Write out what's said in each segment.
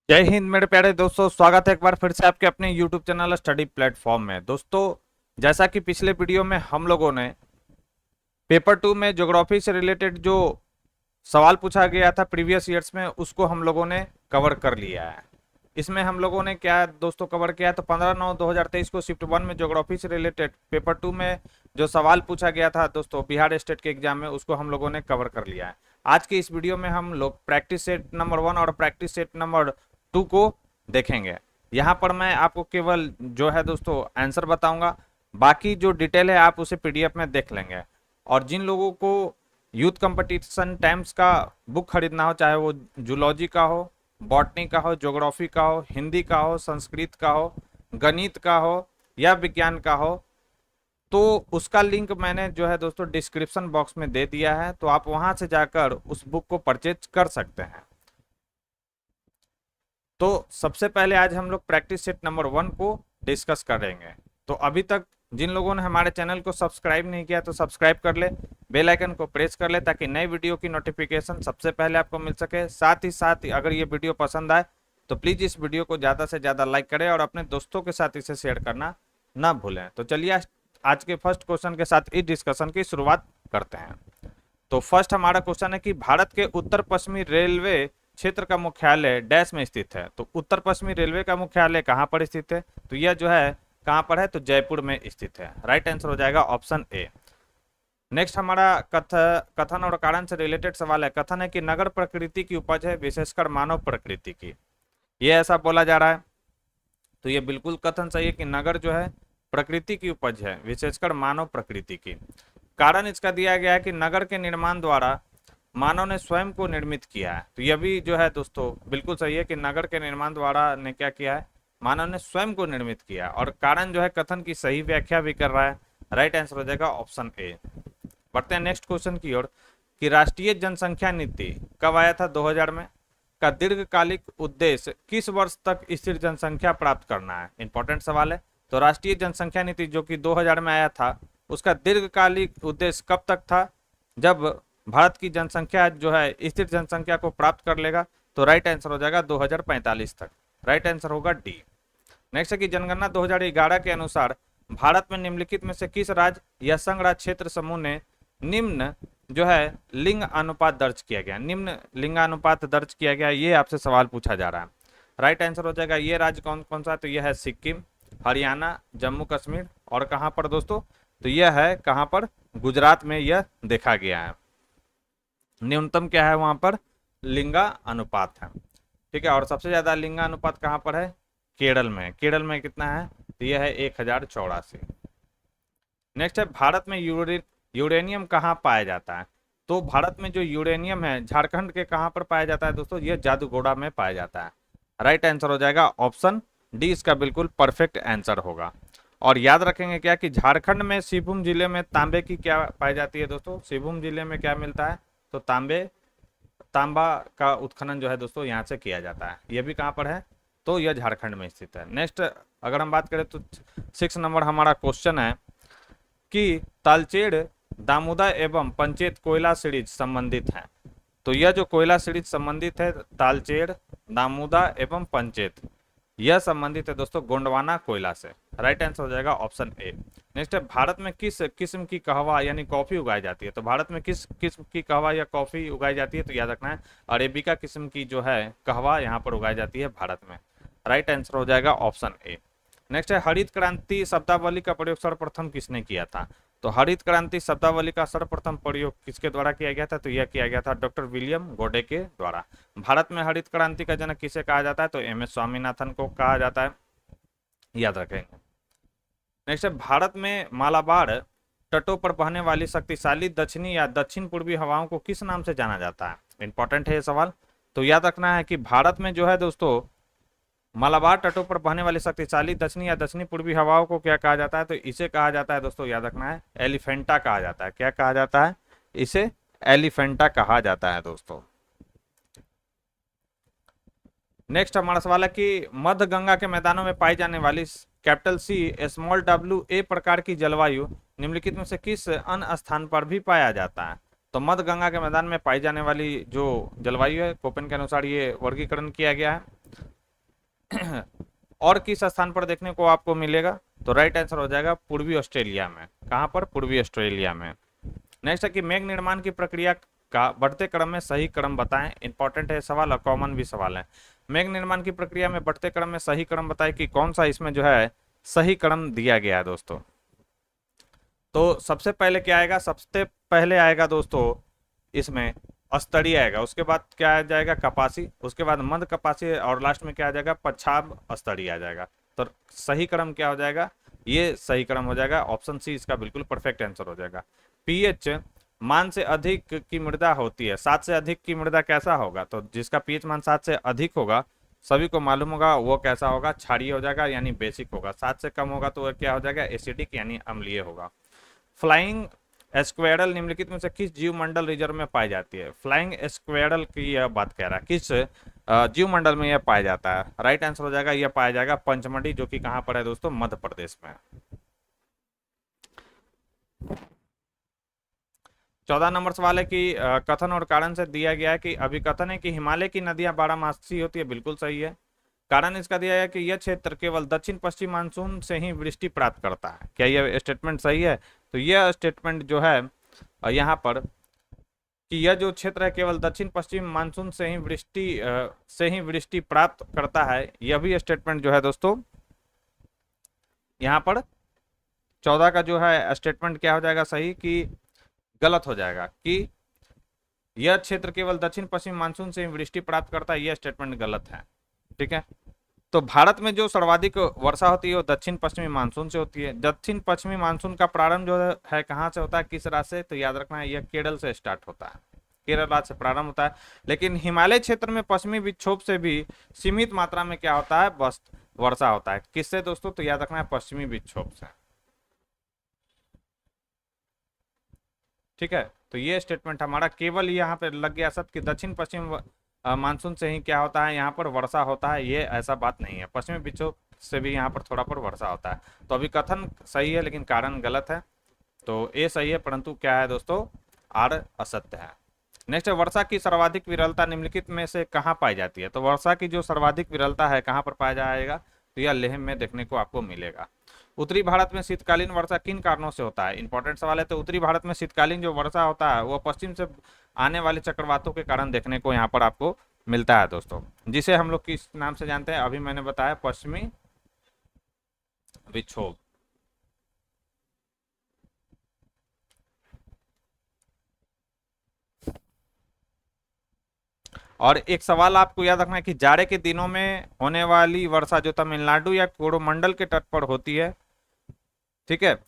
जय हिंद मेरे प्यारे दोस्तों, स्वागत है एक बार फिर से आपके अपने YouTube चैनल स्टडी प्लेटफॉर्म में। दोस्तों, जैसा कि पिछले वीडियो में हम लोगों ने पेपर 2 में ज्योग्राफी से रिलेटेड जो सवाल पूछा गया था प्रीवियस ईयर्स में, उसको हम लोगों ने कवर कर लिया है। इसमें हम लोगों ने क्या दोस्तों कवर किया, तो 15/9/2023 को शिफ्ट 1 में ज्योग्राफी से रिलेटेड पेपर 2 में जो सवाल पूछा गया था दोस्तों बिहार स्टेट के एग्जाम में, उसको हम लोगों ने कवर कर लिया है। आज के इस वीडियो में हम लोग प्रैक्टिस सेट नंबर 1 और प्रैक्टिस सेट नंबर 2 को देखेंगे। यहाँ पर मैं आपको केवल जो है दोस्तों आंसर बताऊंगा, बाकी जो डिटेल है आप उसे पीडीएफ में देख लेंगे। और जिन लोगों को यूथ कंपटीशन टाइम्स का बुक खरीदना हो, चाहे वो जूलॉजी का हो, बॉटनी का हो, ज्योग्राफी का हो, हिंदी का हो, संस्कृत का हो, गणित का हो या विज्ञान का हो, तो उसका लिंक मैंने जो है दोस्तों डिस्क्रिप्शन बॉक्स में दे दिया है, तो आप वहां से जाकर उस बुक को परचेज कर सकते हैं। तो सबसे पहले आज हम लोग प्रैक्टिस सेट नंबर 1 को डिस्कस करेंगे। तो अभी तक जिन लोगों ने हमारे चैनल को सब्सक्राइब नहीं किया तो सब्सक्राइब कर ले, बेल आइकन को प्रेस कर ले ताकि नई वीडियो की नोटिफिकेशन सबसे पहले आपको मिल सके। साथ ही अगर ये वीडियो पसंद आए तो प्लीज़ इस वीडियो को ज़्यादा से ज़्यादा लाइक करें और अपने दोस्तों के साथ इसे शेयर करना ना भूलें। तो चलिए आज के फर्स्ट क्वेश्चन के साथ इस डिस्कशन की शुरुआत करते हैं। तो फर्स्ट हमारा क्वेश्चन है कि भारत के उत्तर पश्चिमी रेलवे क्षेत्र का मुख्यालय डैश में स्थित है। तो उत्तर पश्चिमी रेलवे का मुख्यालय कहाँ पर स्थित है, तो यह जो है कहाँ पर है, तो जयपुर में स्थित है। राइट आंसर हो जाएगा ऑप्शन ए। नेक्स्ट हमारा कथन और कारण से रिलेटेड सवाल है। कथन है कि नगर प्रकृति की उपज है, विशेषकर मानव प्रकृति की। ये ऐसा बोला जा रहा है, तो ये बिल्कुल कथन सही है कि नगर जो है प्रकृति की उपज है, विशेषकर मानव प्रकृति की। कारण इसका दिया गया है कि नगर के निर्माण द्वारा मानव ने स्वयं को निर्मित किया है। तो यह भी जो है दोस्तों बिल्कुल सही है कि नगर के निर्माण द्वारा ने क्या किया है, मानव ने स्वयं को निर्मित किया। और कारण जो है कथन की सही व्याख्या भी कर रहा है। राइट आंसर हो जाएगा ऑप्शन ए। बढ़ते हैं नेक्स्ट क्वेश्चन की ओर कि राष्ट्रीय जनसंख्या नीति कब आया था, 2000 में। का दीर्घकालिक उद्देश्य किस वर्ष तक स्थिर जनसंख्या प्राप्त करना है, इंपॉर्टेंट सवाल है। तो राष्ट्रीय जनसंख्या नीति जो कि 2000 में आया था, उसका दीर्घकालिक उद्देश्य कब तक था, जब भारत की जनसंख्या जो है स्थिर जनसंख्या को प्राप्त कर लेगा। तो राइट आंसर हो जाएगा 2045 तक। राइट आंसर होगा डी। नेक्स्ट है कि जनगणना 2011 के अनुसार भारत में निम्नलिखित में से किस राज्य या संघ राज्य क्षेत्र समूह ने निम्न जो है लिंग अनुपात दर्ज किया गया, निम्न लिंगानुपात दर्ज किया गया, ये आपसे सवाल पूछा जा रहा है। राइट आंसर हो जाएगा ये राज्य कौन कौन सा है, तो यह है सिक्किम, हरियाणा, जम्मू कश्मीर और कहाँ पर दोस्तों, तो यह है कहाँ पर, गुजरात में यह देखा गया है। न्यूनतम क्या है वहां पर, लिंगा अनुपात है। ठीक है, और सबसे ज्यादा लिंगा अनुपात कहाँ पर है, केरल में। केरल में कितना है, तो यह है 1084। नेक्स्ट है भारत में यूरेनियम कहाँ पाया जाता है। तो भारत में जो यूरेनियम है झारखंड के कहाँ पर पाया जाता है दोस्तों, यह जादूगोड़ा में पाया जाता है। राइट आंसर हो जाएगा ऑप्शन डी, इसका बिल्कुल परफेक्ट आंसर होगा। और याद रखेंगे क्या कि झारखंड में सिंहभूम जिले में तांबे की क्या पाई जाती है दोस्तों, सिंहभूम जिले में क्या मिलता है, तो तांबा का उत्खनन जो है दोस्तों यहाँ से किया जाता है। यह भी कहाँ पर है, तो यह झारखंड में स्थित है। नेक्स्ट अगर हम बात करें तो 6 नंबर हमारा क्वेश्चन है कि तालचेड़, दामोदा एवं पंचेत कोयला सीरीज संबंधित है। तो यह जो कोयला सीरीज संबंधित है तालचेड़, दामोदा एवं पंचेत, यह संबंधित है दोस्तों गोंडवाना कोयला से। राइट आंसर हो जाएगा ऑप्शन ए। नेक्स्ट है भारत में किस किस्म की कहवा यानी कॉफी उगाई जाती है। तो भारत में किस किस्म की कहवा या कॉफी उगाई जाती है, तो याद रखना है अरेबिका किस्म की जो है कहवा यहाँ पर उगाई जाती है भारत में। राइट आंसर हो जाएगा ऑप्शन ए। नेक्स्ट है हरित क्रांति शब्दावली का प्रयोग सर्वप्रथम किसने किया था। तो हरित क्रांति शब्दावली का सर्वप्रथम प्रयोग किसके द्वारा किया गया था, तो यह किया गया था डॉक्टर विलियम गोडे के द्वारा। भारत में हरित क्रांति का जनक किसे कहा जाता है, तो एम एस स्वामीनाथन को कहा जाता है, याद रखेंगे। नेक्स्ट है भारत में मालाबार तटों पर बहने वाली शक्तिशाली दक्षिणी या दक्षिण पूर्वी हवाओं को किस नाम से जाना जाता है, इंपॉर्टेंट है ये सवाल। तो याद रखना है कि भारत में जो है दोस्तों मालाबार तटों पर बहने वाली शक्तिशाली दक्षिणी या दक्षिणी पूर्वी हवाओं को क्या कहा जाता है, तो इसे कहा जाता है दोस्तों, याद रखना है एलिफेंटा कहा जाता है। क्या कहा जाता है, इसे एलिफेंटा कहा जाता है दोस्तों। नेक्स्ट हमारा सवाल है कि मध्य गंगा के मैदानों में पाई जाने वाली capital C small W A प्रकार की जलवायु निम्नलिखित में से किस अन्य स्थान पर भी पाया जाता है। तो मध्य गंगा के मैदान में पाई जाने वाली जो जलवायु है कोपेन के अनुसार ये वर्गीकरण किया गया है। और किस स्थान पर देखने को आपको मिलेगा? तो राइट आंसर हो जाएगा पूर्वी ऑस्ट्रेलिया में। कहाँ पर? पूर्वी ऑस्ट्रेलिया में। नेक्स्ट है कि मेघ निर्माण की प्रक्रिया का बढ़ते क्रम में सही क्रम बताएं। इंपॉर्टेंट है सवाल और कॉमन भी सवाल है। मेघ निर्माण की प्रक्रिया में बढ़ते क्रम में सही क्रम बताएं कि कौन सा इसमें जो है सही क्रम दिया गया है दोस्तों। तो सबसे पहले क्या आएगा? सबसे पहले आएगा दोस्तों इसमें स्तरीय आएगा, उसके बाद क्या आ जाएगा? कपासी, उसके बाद मध्य कपासी और लास्ट में क्या आ जाएगा? पछाड़ स्तरीय आ जाएगा। तो सही क्रम क्या हो जाएगा? ये सही क्रम हो जाएगा। ऑप्शन सी इसका बिल्कुल परफेक्ट आंसर हो जाएगा। पीएच मान से अधिक की मृदा होती है। 7 से अधिक की मृदा कैसा होगा? तो जिसका पीएच मान 7 से अधिक होगा सभी को मालूम होगा वो कैसा होगा? क्षारीय हो जाएगा यानी बेसिक होगा। 7 से कम होगा तो वह क्या हो जाएगा? एसिडिक यानी अम्लीय होगा। फ्लाइंग स्क्वेरल निम्नलिखित में से किस जीवमंडल रिजर्व में पाई जाती है? फ्लाइंग स्क्वेरल की यह बात कह रहा है, किस जीवमंडल में यह पाया जाता है? राइट आंसर हो जाएगा यह पाया जाएगा पंचमढ़ी, जो कि कहां पर है दोस्तों? मध्य प्रदेश में। 14 नंबर सवाल है कि कथन और कारण से दिया गया है कि अभिकथन है कि हिमालय की नदियां बारहमासी होती है। बिल्कुल सही है। कारण इसका दिया है कि यह क्षेत्र केवल दक्षिण पश्चिम मानसून से ही वृष्टि प्राप्त करता है। क्या यह स्टेटमेंट सही है? तो यह स्टेटमेंट जो है यहाँ पर कि यह जो क्षेत्र है केवल दक्षिण पश्चिम मानसून से ही वृष्टि प्राप्त करता है, यह भी स्टेटमेंट जो है दोस्तों यहाँ पर 14 का जो है स्टेटमेंट क्या हो जाएगा सही कि गलत हो जाएगा कि यह क्षेत्र केवल दक्षिण पश्चिम मानसून से ही वृष्टि प्राप्त करता है, यह स्टेटमेंट गलत है। ठीक है। तो भारत में जो सर्वाधिक वर्षा होती है वो दक्षिण पश्चिमी मानसून से होती है। दक्षिण पश्चिमी मानसून का प्रारंभ जो है कहाँ से होता है? किस राज्य से? तो याद रखना है यह केरल से स्टार्ट होता है, केरल राज्य से प्रारंभ होता है। लेकिन हिमालय क्षेत्र में पश्चिमी विक्षोभ से भी सीमित मात्रा में क्या होता है? बस वर्षा होता है। किससे दोस्तों? तो याद रखना है पश्चिमी विक्षोभ से। ठीक है। तो ये स्टेटमेंट हमारा केवल यहाँ पे लग गया सब कि दक्षिण पश्चिम मानसून से ही क्या होता है? यहाँ पर वर्षा होता है। ये ऐसा बात नहीं है, पश्चिमी विक्षोभ से भी यहाँ पर थोड़ा पर वर्षा होता है। तो अभी कथन सही है लेकिन कारण गलत है। तो ए सही है परंतु क्या है दोस्तों? आर असत्य है। नेक्स्ट है वर्षा की सर्वाधिक विरलता निम्नलिखित में से कहाँ पाई जाती है? तो वर्षा की जो सर्वाधिक विरलता है कहाँ पर पाया जाएगा? तो यह लेह में देखने को आपको मिलेगा। उत्तरी भारत में शीतकालीन वर्षा किन कारणों से होता है? इंपॉर्टेंट सवाल है। तो उत्तरी भारत में शीतकालीन जो वर्षा होता है वो पश्चिम से आने वाले चक्रवातों के कारण देखने को यहाँ पर आपको मिलता है दोस्तों, जिसे हम लोग किस नाम से जानते हैं? अभी मैंने बताया पश्चिमी विक्षोभ। और एक सवाल आपको याद रखना है कि जाड़े के दिनों में होने वाली वर्षा जो तमिलनाडु या कोरोमंडल के तट पर होती है, ठीक है,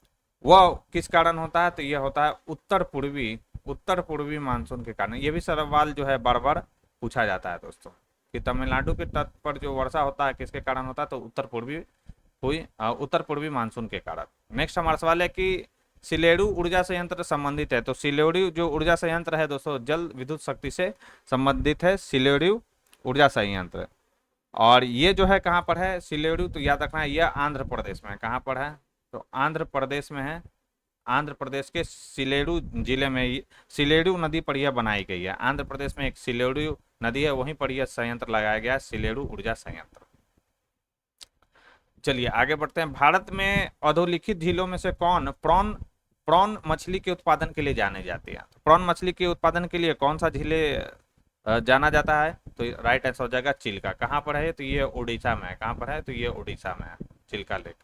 वह किस कारण होता है? तो यह होता है उत्तर पूर्वी मानसून के कारण। यह भी सवाल जो है बार बार पूछा जाता है दोस्तों कि तमिलनाडु के तट पर जो वर्षा होता है किसके कारण होता है? तो उत्तर पूर्वी मानसून के कारण। नेक्स्ट हमारा सवाल है कि सिलेडू ऊर्जा संयंत्र संबंधित है। तो सिलेडू जो ऊर्जा संयंत्र है दोस्तों जल विद्युत शक्ति से संबंधित है, सिलेडू ऊर्जा संयंत्र। और ये जो है कहाँ पर है सिलेडू? तो याद रखना है यह आंध्र प्रदेश में है। कहाँ पर है? तो आंध्र प्रदेश में है। आंध्र प्रदेश के सिलेडू जिले में सिलेडू नदी पर यह बनाई गई है। आंध्र प्रदेश में एक सिलेडू नदी है, वहीं पर यह संयंत्र लगाया गया है, सिलेडू ऊर्जा संयंत्र। चलिए आगे बढ़ते हैं। भारत में अधोलिखित झीलों में से कौन प्रॉन मछली के उत्पादन के लिए जाने जाती है? प्रॉन मछली के उत्पादन के लिए कौन सा झीले जाना जाता है? तो राइट आंसर हो जाएगा चिल्का। कहाँ पर है? तो ये उड़ीसा में है। कहाँ पर है? तो ये उड़ीसा में है, चिल्का लेक।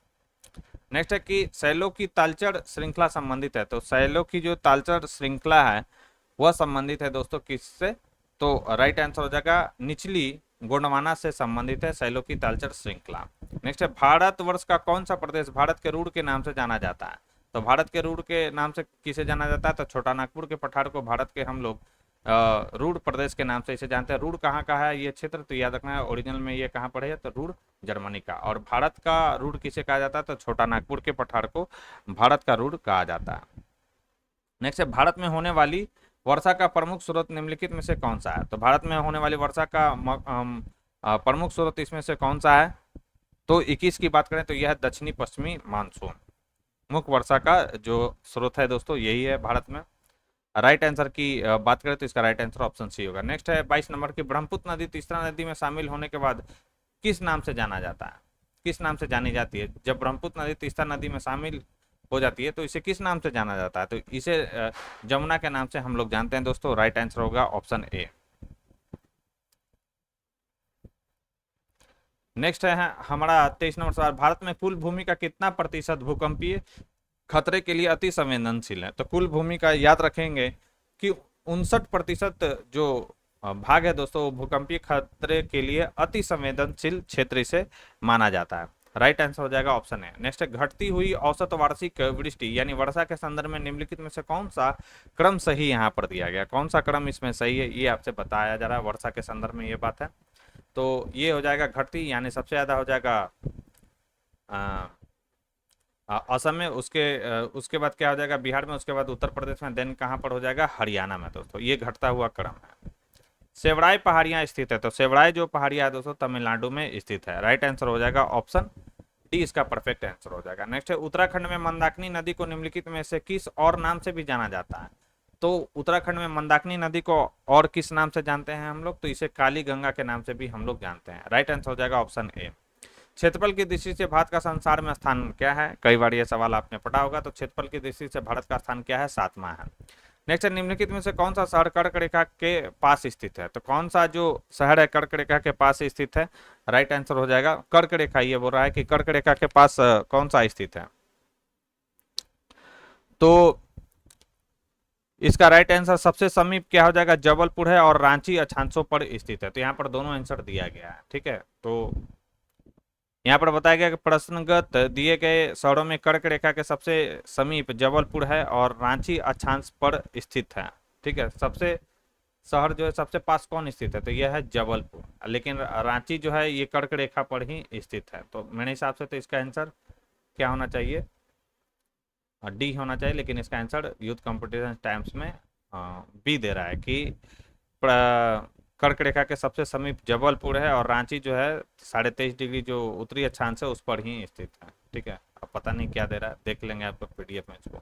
नेक्स्ट है कि सैलो की तालचर श्रृंखला संबंधित है। तो सैलो की जो तालचर श्रृंखला है वह संबंधित है दोस्तों किससे? तो राइट आंसर हो जाएगा निचली गोंडवाना से संबंधित है सैलो की तालचर श्रृंखला। नेक्स्ट है भारतवर्ष का कौन सा प्रदेश भारत के रूढ़ के नाम से जाना जाता है? तो भारत के रूढ़ के नाम से किसे जाना जाता है? तो छोटा नागपुर के पठार को भारत के हम लोग रूढ़ प्रदेश के नाम से इसे जानते हैं। रूढ़ कहाँ का है ये क्षेत्र? तो याद रखना है ओरिजिनल में ये कहाँ पर है? तो रूढ़ जर्मनी का। और भारत का रूढ़ किसे कहा जाता है? तो छोटा नागपुर के पठार को भारत का रूढ़ कहा जाता है। नेक्स्ट है भारत में होने वाली वर्षा का प्रमुख स्रोत निम्नलिखित में से कौन सा है? तो भारत में होने वाली वर्षा का प्रमुख स्रोत इसमें से कौन सा है? तो 21 की बात करें तो यह दक्षिणी पश्चिमी मानसून मुख्य वर्षा का जो स्रोत है दोस्तों यही है भारत में। राइट आंसर की बात करें तो इसका राइट आंसर ऑप्शन सी होगा। नेक्स्ट है 22 नंबर की ब्रह्मपुत्र नदी तीसरा नदी में शामिल होने के बाद किस नाम से जाना जाता है, किस नाम से जानी जाती है? जब ब्रह्मपुत्र नदी तीस्ता नदी में शामिल हो जाती है तो इसे किस नाम से जाना जाता है? तो इसे जमुना के नाम से हम लोग जानते हैं दोस्तों। राइट आंसर होगा ऑप्शन ए। नेक्स्ट है हमारा 23 नंबर सवाल, भारत में कुल भूमि का कितना प्रतिशत भूकंपीय खतरे के लिए अति संवेदनशील है? तो कुल भूमि का याद रखेंगे कि 59% जो भाग है दोस्तों वो भूकंपीय खतरे के लिए अति संवेदनशील क्षेत्र से माना जाता है। राइट आंसर हो जाएगा ऑप्शन है। नेक्स्ट है, घटती हुई औसत वार्षिक वृष्टि यानी वर्षा के संदर्भ में निम्नलिखित में से कौन सा क्रम सही यहाँ पर दिया गया? कौन सा क्रम इसमें सही है ये आपसे बताया जा रहा है। वर्षा के संदर्भ में ये बात है, तो ये हो जाएगा घटती, यानी सबसे ज्यादा हो जाएगा असम में, उसके बाद क्या हो जाएगा बिहार में, उसके बाद उत्तर प्रदेश में, देन कहाँ पर हो जाएगा हरियाणा में दोस्तों। ये घटता हुआ क्रम है। सेवड़ाई पहाड़ियां स्थित है, तो सेवड़ाई जो पहाड़ियां है दोस्तों तमिलनाडु में स्थित है। राइट आंसर हो जाएगा ऑप्शन डी, इसका परफेक्ट आंसर हो जाएगा। नेक्स्ट है, उत्तराखंड में मंदाकिनी नदी को निम्नलिखित में से किस और नाम से भी जाना जाता है? तो उत्तराखंड में मंदाकिनी नदी को और किस नाम से जानते हैं हम लोग? तो इसे काली गंगा के नाम से भी हम लोग जानते हैं। राइट आंसर हो जाएगा ऑप्शन ए। क्षेत्रफल की दृष्टि से भारत का संसार में स्थान क्या है? कई बार यह सवाल आपने पढ़ा होगा। तो क्षेत्रफल की दृष्टि से भारत का स्थान क्या है? 7वां है। नेक्स्ट है, निम्नलिखित में से कौन सा शहर कर्क रेखा के पास स्थित है? तो कौन सा जो शहर है कर्क रेखा के पास स्थित है? राइट आंसर हो जाएगा कर्क रेखा। ये बोल रहा है कि कर्क रेखा के पास कौन सा स्थित है? तो इसका राइट आंसर सबसे समीप क्या हो जाएगा? जबलपुर है, और रांची अक्षांशों पर स्थित है। तो यहाँ पर दोनों आंसर दिया गया है, ठीक है। तो यहाँ पर बताया गया कि प्रश्नगत दिए गए शहरों में कर्क रेखा के सबसे समीप जबलपुर है और रांची अक्षांश पर स्थित है, ठीक है। सबसे शहर जो है सबसे पास कौन स्थित है? तो यह है जबलपुर, लेकिन रांची जो है ये कर्क रेखा पर ही स्थित है। तो मेरे हिसाब से तो इसका आंसर क्या होना चाहिए? डी होना चाहिए, लेकिन इसका आंसर यूथ कंपटीशन टाइम्स में बी दे रहा है कि कर्क रेखा के सबसे समीप जबलपुर है और रांची जो है 23.5 डिग्री जो उत्तरी अक्षांश है उस पर ही स्थित है, ठीक है। अब पता नहीं क्या दे रहा है, देख लेंगे आप लोग पीडीएफ में इसको।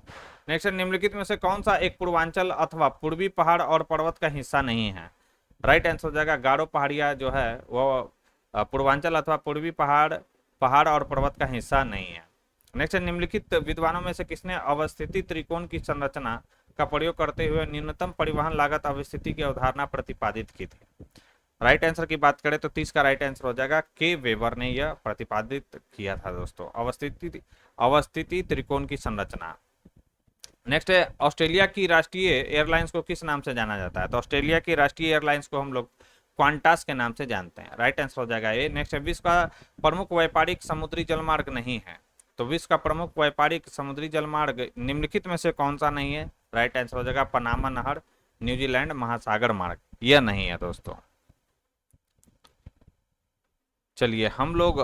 नेक्स्ट, निम्नलिखित में से कौन सा एक पूर्वांचल अथवा पूर्वी पहाड़ और पर्वत का हिस्सा नहीं है? राइट आंसर हो जाएगा गारो पहाड़िया जो है वो पूर्वांचल अथवा पूर्वी पहाड़ और पर्वत का हिस्सा नहीं है। नेक्स्ट, निम्नलिखित विद्वानों में से किसने अवस्थिति त्रिकोण की संरचना का प्रयोग करते हुए न्यूनतम परिवहन लागत अवस्थिति की अवधारणा प्रतिपादित की थी? राइट आंसर की बात करें तो 30 का राइट आंसर हो जाएगा के वेबर ने यह प्रतिपादित किया था दोस्तों, अवस्थिति त्रिकोण की संरचना। नेक्स्ट है, ऑस्ट्रेलिया की राष्ट्रीय एयरलाइंस को किस नाम से जाना जाता है? तो ऑस्ट्रेलिया की राष्ट्रीय एयरलाइंस को हम लोग क्वांटास के नाम से जानते हैं। राइट आंसर हो जाएगा ये। नेक्स्ट है, विश्व का प्रमुख व्यापारिक समुद्री जलमार्ग नहीं है। तो विश्व का प्रमुख व्यापारिक समुद्री जलमार्ग निम्नलिखित में से कौन सा नहीं है? राइट आंसर हो जाएगा पनामा नहर, न्यूजीलैंड महासागर मार्ग, यह नहीं है दोस्तों। चलिए हम लोग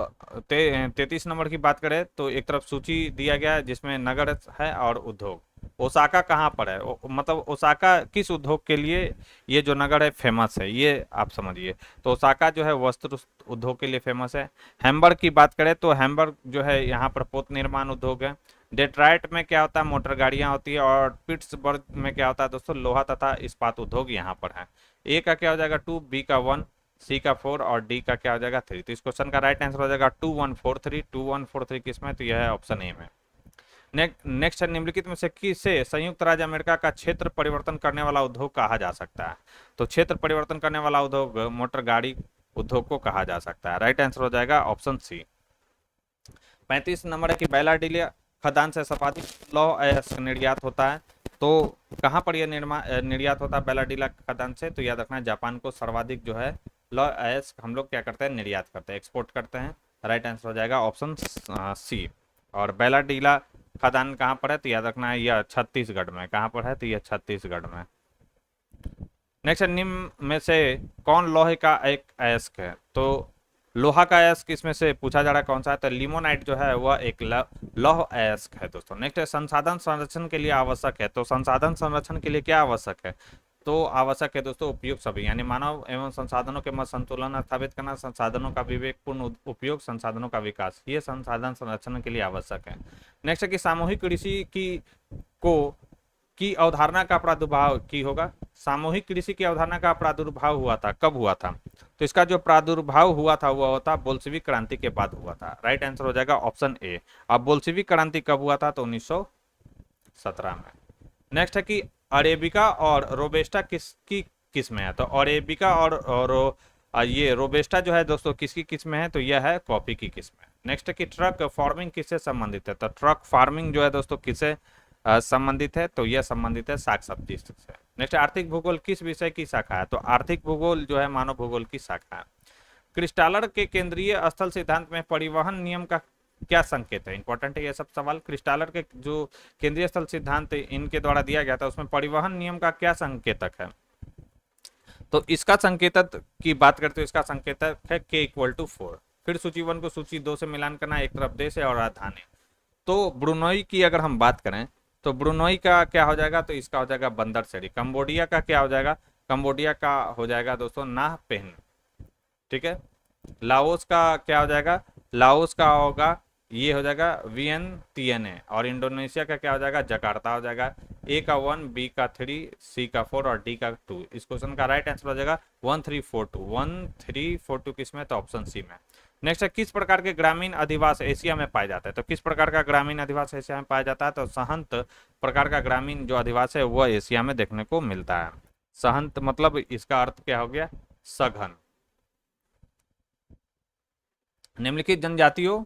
33 नंबर की बात करें तो एक तरफ सूची दिया गया है जिसमें नगर है और उद्योग। ओसाका कहाँ पर है? मतलब ओसाका किस उद्योग के लिए ये जो नगर है फेमस है, ये आप समझिए। तो ओसाका जो है वस्त्र उद्योग के लिए फेमस है। हैम्बर्ग की बात करें तो हैम्बर्ग जो है यहाँ पर पोत निर्माण उद्योग है। डेट्राइट में क्या होता है? मोटर गाड़ियाँ होती है। और पिट्सबर्ग में क्या होता है दोस्तों? लोहा तथा इस्पात उद्योग यहाँ पर है। ए का क्या हो जाएगा? 2, बी का 1, सी का 4 और डी का क्या हो जाएगा? 3। तो इस क्वेश्चन का राइट आंसर हो जाएगा 2143। 2143 किसमें? तो यह है ऑप्शन ए में। नेक्स्ट है, निम्नलिखित में से किसे संयुक्त राज्य अमेरिका का क्षेत्र परिवर्तन करने वाला उद्योग कहा जा सकता है? तो क्षेत्र परिवर्तन करने वाला उद्योग मोटर गाड़ी उद्योग को कहा जा सकता है। राइट आंसर हो जाएगा ऑप्शन सी। 35 नंबर है कि बैलाडीला खदान से सर्वाधिक लौह अयस्क निर्यात होता है। तो कहाँ पर यह निर्यात होता है बैलाडीला खदान से? तो याद रखना जापान को सर्वाधिक जो है लौह अयस्क हम लोग क्या करते हैं? निर्यात करते हैं, एक्सपोर्ट करते हैं। राइट आंसर हो जाएगा ऑप्शन सी। और बैलाडीला खदान कहाँ पर है? तो याद रखना है यह छत्तीसगढ़ में। कहाँ पर है? तो यह छत्तीसगढ़ में। नेक्स्ट, निम्न में से कौन लोहे का एक अयस्क है? तो लोहा का अयस्क इसमें से पूछा जा रहा है कौन सा है? तो लिमोनाइट जो है वह एक लौह अयस्क है दोस्तों। नेक्स्ट है, संसाधन संरक्षण के लिए आवश्यक है। तो संसाधन संरक्षण के लिए क्या आवश्यक है? तो आवश्यक है दोस्तों उपयुक्त सभी, यानी मानव एवं संसाधनों के मध्य संतुलन स्थापित करना, संसाधनों का विवेकपूर्ण उपयोग, संसाधनों का विकास, ये संसाधन संरक्षण के लिए आवश्यक है। नेक्स्ट है कि सामूहिक कृषि की अवधारणा का प्रादुर्भाव की होगा। सामूहिक कृषि की अवधारणा का प्रादुर्भाव हुआ था, कब हुआ था? तो इसका जो प्रादुर्भाव हुआ था वो होता बोल्शेविक क्रांति के बाद हुआ था। राइट आंसर हो जाएगा ऑप्शन ए। अब बोल्शेविक क्रांति कब हुआ था? तो 1917 में। नेक्स्ट है कि अरेबिका और रोबेस्टा किसकी किस्म है? तो अरेबिका और ये रोबेस्टा जो है दोस्तों किसकी किस्म है? तो यह है कॉफी की किस्म है। नेक्स्ट है कि ट्रक फार्मिंग किससे संबंधित है? तो ट्रक फार्मिंग जो है दोस्तों किससे संबंधित है? तो यह संबंधित है साग सब्जी से। नेक्स्ट, आर्थिक भूगोल किस विषय की शाखा है? तो आर्थिक भूगोल जो है मानव भूगोल की शाखा है। क्रिस्टालर के केंद्रीय स्थल सिद्धांत में परिवहन नियम का क्या संकेत है? इंपॉर्टेंट है ये सब सवाल। क्रिस्टालर के जो केंद्रीय स्थल सिद्धांत इनके द्वारा दिया गया था उसमें परिवहन नियम का क्या संकेतक है? तो इसका संकेतक की बात करते हो, इसका संकेतक है k=4। फिर सूची 1 को सूची 2 से मिलान करना, एक तरफ देश है और राजधानी। तो ब्रुनोई की अगर हम बात करें तो ब्रुनोई का क्या हो जाएगा? तो इसका हो जाएगा बंदरसेड़ी। कंबोडिया का क्या हो जाएगा? कंबोडिया का हो जाएगा दोस्तों नाह पेहन। ठीक है। लाओस का क्या हो जाएगा? लाओस का होगा ये हो जाएगा वियंतियने। और इंडोनेशिया का क्या हो जाएगा? जकार्ता हो जाएगा। ए का 1, बी का 3, सी का 4 और डी का 2। इस क्वेश्चन का राइट आंसर हो जाएगा 1342। 1342 किस में? तो ऑप्शन सी में। नेक्स्ट है किस प्रकार के ग्रामीण अधिवास एशिया में पाए जाते हैं? तो किस प्रकार का ग्रामीण अधिवास एशिया में पाया जाता है? तो सहंत प्रकार का ग्रामीण जो अधिवास है वह एशिया में देखने को मिलता है। सहंत मतलब इसका अर्थ क्या हो गया? सघन। निम्नलिखित जनजातियों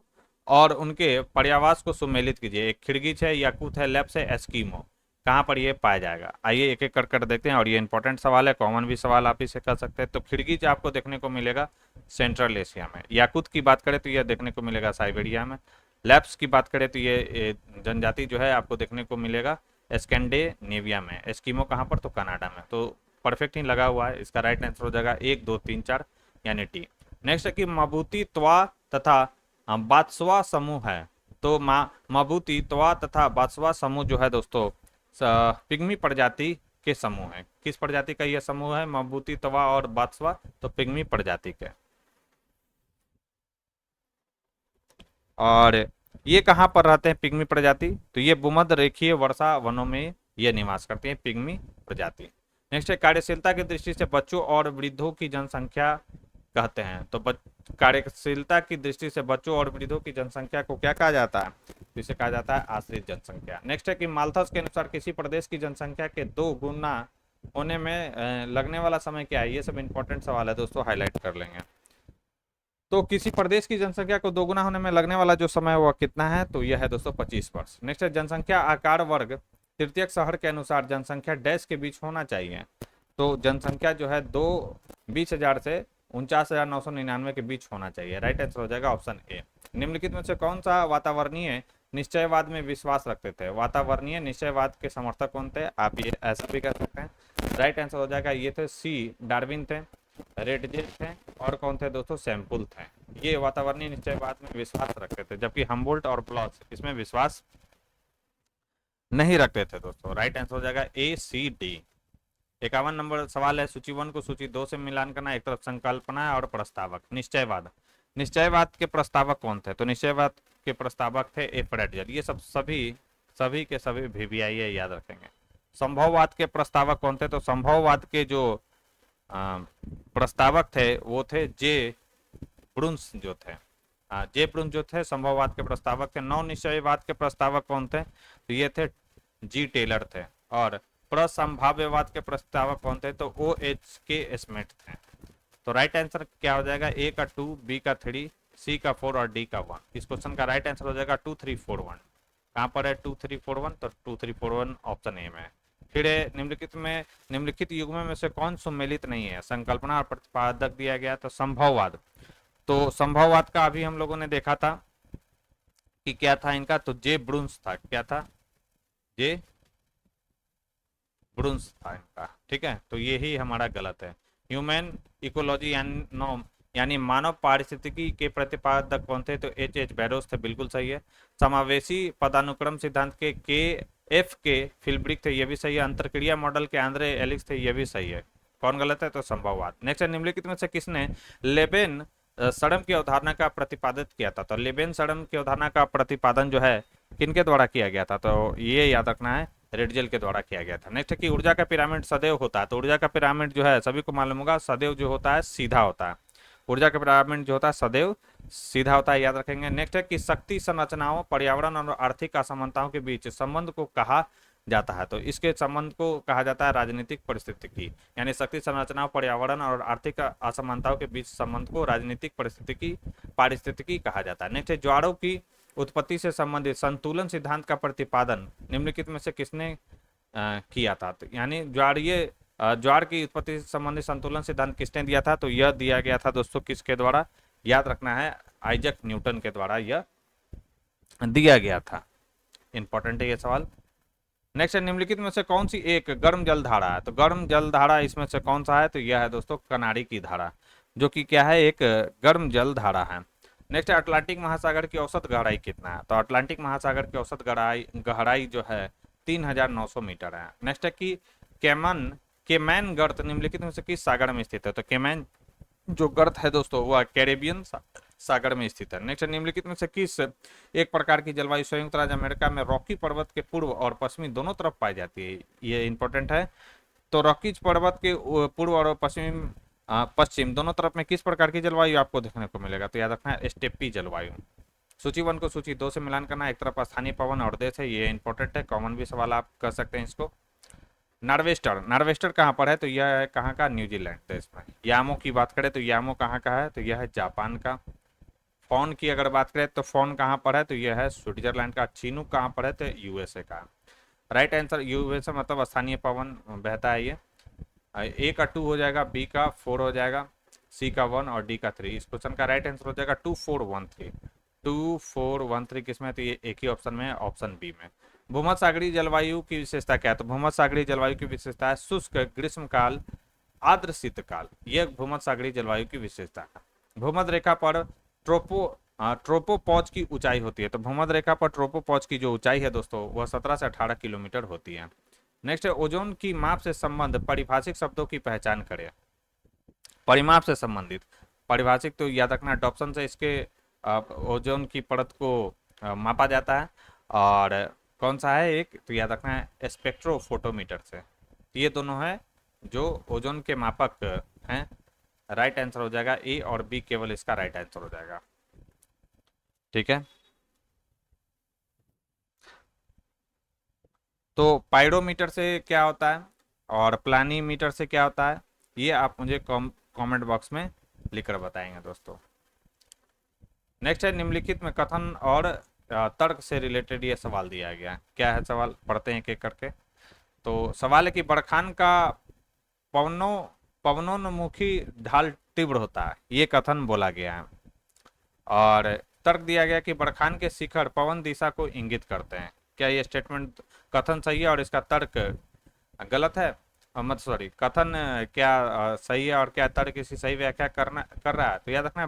और उनके पर्यावास को सुमेलित कीजिए। एक खिड़गीच है, याकूत है, लेप्स है, एस्कीमो। कहाँ पर ये पाया जाएगा? आइए एक एक कर देखते हैं। और ये इंपॉर्टेंट सवाल है, कॉमन भी सवाल आप इसे कर सकते हैं। तो खिड़गीच आपको देखने को मिलेगा सेंट्रल एशिया में। याकूत की बात करें तो यह देखने को मिलेगा साइबेरिया में। लेप्स की बात करें तो ये जनजाति जो है आपको देखने को मिलेगा स्कैंडिनेविया में। एस्कीमो कहाँ पर? तो कनाडा में। तो परफेक्ट ही लगा हुआ है। इसका राइट आंसर हो जाएगा 1, 2, 3, 4 यानी टी। नेक्स्ट है कि मबूती त्वा तथा बात्सवा समूह है। तो मबूती त्वा तथा बात्सवा समूह जो है दोस्तों पिग्मी प्रजाति के समूह है। किस प्रजाति का यह समूह है? मबूती त्वा और बात्सवा, तो पिग्मी प्रजाति के। और ये कहाँ पर रहते हैं पिग्मी प्रजाति? तो ये भूमध्य रेखीय वर्षा वनों में ये निवास करते हैं पिग्मी प्रजाति। नेक्स्ट है कार्यशीलता की दृष्टि से बच्चों और वृद्धों की जनसंख्या कहते हैं। तो कार्यशीलता की दृष्टि से बच्चों और वृद्धों की जनसंख्या को क्या कहा जाता है? इसे कहा जाता है आश्रित जनसंख्या। नेक्स्ट है कि माल्थस के अनुसार किसी प्रदेश की जनसंख्या के 2 गुना होने में लगने वाला समय क्या है? ये सब इंपॉर्टेंट सवाल है दोस्तों, हाईलाइट कर लेंगे। तो किसी प्रदेश की जनसंख्या को 2 गुना होने में लगने वाला जो समय वह कितना है? तो यह है दोस्तों 25 वर्ष। नेक्स्ट है जनसंख्या आकार वर्ग तृतीयक शहर के अनुसार जनसंख्या डैश के बीच होना चाहिए। तो जनसंख्या जो है 20,000 से 49,999 के बीच होना चाहिए। राइट आंसर हो जाएगा ऑप्शन ए। निम्नलिखित में से कौन सा वातावरणीय निश्चयवाद में विश्वास रखते थे? वातावरणीय निश्चयवाद के समर्थक कौन थे? आप ये ऐसा भी कर सकते हैं। राइट आंसर हो जाएगा ये थे सी डार्विन थे, रेडजेल थे और कौन थे दोस्तों? सैंपुल थे। ये वातावरणीय निश्चयवाद में विश्वास रखते थे, जबकि हम्बोल्ट और ब्लॉच इसमें विश्वास नहीं रखते थे दोस्तों। राइट आंसर हो जाएगा ए, सी, डी। 51 नंबर सवाल है, सूची 1 को सूची 2 से मिलान करना, एक तरफ संकल्पना और प्रस्तावक। निश्चयवाद, निश्चयवाद के प्रस्तावक कौन थे? तो निश्चयवाद के प्रस्तावक थे एफ रेडजेल। ये सब सभी के सभी VVI याद रखेंगे। संभववाद के प्रस्तावक कौन थे? तो संभववाद के जो प्रस्तावक थे वो थे जे ब्रुन्स जो थे। जे ब्रुन्स जो थे संभववाद के प्रस्तावक थे। नव निश्चयवाद के प्रस्तावक कौन थे? तो ये थे जी टेलर थे। और प्रसंभाव्यवाद के प्रस्तावक कौन थे? तो OHK स्मिथ थे। तो राइट आंसर क्या हो जाएगा? ए का 2, बी का 3, सी का 4 और डी का 1। इस क्वेश्चन का राइट आंसर हो जाएगा 2, 3, 4, 1। कहाँ पर है 2, 3, 4, 1? तो 2, 3, 4, 1 ऑप्शन ए में। फिर निम्नलिखित युग्म में से कौन सुमेलित नहीं है? संकल्पना और प्रतिपादक दिया गया। तो संभववाद, तो संभववाद का अभी हम लोगों ने देखा था कि क्या था इनका? तो जे ब्रुन्स था। क्या था? जे ब्रुन्स था इनका। ठीक है, तो यही हमारा गलत है। ह्यूमन इकोलॉजी यानी मानव पारिस्थितिकी के प्रतिपादक कौन थे? तो H बैरोस थे। बिल्कुल सही है। समावेशी पदानुक्रम सिद्धांत के F के फिल्ब्रिक थे। ये भी सही है। अंतरक्रिया मॉडल के आंद्रे एलिक्स थे। ये भी सही है। कौन गलत है? तो संभववाद। नेक्स्ट है निम्नलिखित में से किसने लेबेन सड़म की अवधारणा का प्रतिपादित किया था? तो लेबेन सड़म की अवधारणा का प्रतिपादन जो है किनके द्वारा किया गया था? तो ये याद रखना है, रेडजेल के द्वारा किया गया था। नेक्स्ट है कि ऊर्जा का पिरामिड सदैव होता है। तो ऊर्जा का पिरामिड जो है सभी को मालूम होगा, सदैव जो होता है सीधा होता है। ऊर्जा का पिरामिड जो होता है सदैव सीधा होता है, याद रखेंगे। नेक्स्ट है कि शक्ति संरचनाओं, पर्यावरण और आर्थिक असमानताओं के बीच संबंध को कहा जाता है। तो इसके संबंध को कहा जाता है राजनीतिक परिस्थितिकी, यानी शक्ति संरचनाओं, पर्यावरण और आर्थिक असमानताओं के बीच संबंध को राजनीतिक पारिस्थितिकी कहा जाता है। नेक्स्ट है ज्वारों की उत्पत्ति से संबंधित संतुलन सिद्धांत का प्रतिपादन निम्नलिखित में से किसने किया था। तो यानी ज्वार की उत्पत्ति से संबंधित संतुलन सिद्धांत किसने दिया था, तो यह दिया गया था दोस्तों किसके द्वारा, याद रखना है आइजक न्यूटन के द्वारा यह दिया गया था। इंपॉर्टेंट है ये सवाल। नेक्स्ट है निम्नलिखित में से कौन सी एक गर्म जल धारा है। तो गर्म जल धारा इसमें से कौन सा है, तो यह है दोस्तों कनारी की धारा, जो कि क्या है, एक गर्म जल धारा है। नेक्स्ट है अटलांटिक महासागर की औसत गहराई कितना है। तो अटलांटिक महासागर की औसत गहराई जो है 3900 मीटर है। नेक्स्ट है कि केमैन गर्त निम्नलिखित में से किस सागर में स्थित है। तो केमैन जो गर्त है दोस्तों वह कैरेबियन सागर में स्थित है। नेक्स्ट निम्नलिखित में से किस एक प्रकार की जलवायु संयुक्त राज्य अमेरिका में रॉकी पर्वत के पूर्व और पश्चिमी दोनों तरफ पाई जाती है। ये इंपॉर्टेंट है। तो रॉकीज पर्वत के पूर्व और पश्चिम दोनों तरफ में किस प्रकार की जलवायु आपको देखने को मिलेगा, तो याद रखना है स्टेपी जलवायु। सूची 1 को सूची 2 से मिलान करना, एक तरफ स्थानीय पवन और देश है, ये इंपॉर्टेंट है, कॉमन भी सवाल आप कर सकते हैं इसको। नार्वेस्टर कहाँ पर है, तो यह है कहाँ का, न्यूजीलैंड देश में। यामो की बात करें तो यामो कहाँ का है, तो यह है जापान का। फोन की अगर बात करें तो फोन कहाँ पर है, तो यह है स्विट्जरलैंड का। चीनूक कहाँ पर है, तो यूएसए का। राइट आंसर यूएसए मतलब स्थानीय पवन बहता है ये। ए का 2 हो जाएगा, बी का 4 हो जाएगा, सी का 1 और डी का 3। इस क्वेश्चन का राइट आंसर हो जाएगा 2413। 2413 किसमें, तो ये एक ही ऑप्शन में है, ऑप्शन बी में। भूमध्यसागरीय जलवायु की विशेषता क्या है, तो भूमध्यसागरीय जलवायु की विशेषता है शुष्क ग्रीष्मकाल, आर्द्र शीतकाल, यह भूमध्यसागरीय जलवायु की विशेषता है। भूमध्य रेखा पर ट्रोपोपॉज की ऊंचाई होती है। तो भूमध्य रेखा पर ट्रोपोपॉज की जो ऊंचाई है दोस्तों वह 17 से 18 किलोमीटर होती है। नेक्स्ट है ओजोन की माप से संबंध परिभाषिक शब्दों की पहचान करें। परिमाप से संबंधित परिभाषिक तो याद रखना डॉप्सन से इसके ओजोन की परत को मापा जाता है। और कौन सा है एक, तो याद रखना है स्पेक्ट्रोफोटोमीटर से। तो ये दोनों है जो ओजोन के मापक हैं। राइट आंसर हो जाएगा ए और बी, केवल इसका राइट आंसर हो जाएगा। ठीक है, तो पायरोमीटर से क्या होता है और प्लानीमीटर से क्या होता है, ये आप मुझे कमेंट बॉक्स में लिखकर बताएंगे दोस्तों। नेक्स्ट है निम्नलिखित में कथन और तर्क से रिलेटेड ये सवाल दिया गया। क्या है सवाल, पढ़ते हैं एक एक करके। तो सवाल है कि बड़खान का पवनोन्मुखी ढाल तीव्र होता है, ये कथन बोला गया है। और तर्क दिया गया कि बड़खान के शिखर पवन दिशा को इंगित करते हैं। क्या ये स्टेटमेंट कथन सही है और इसका तर्क गलत है, मत सॉरी कथन क्या सही है और क्या तर्क इसकी सही व्याख्या कर रहा है। तो याद रखना है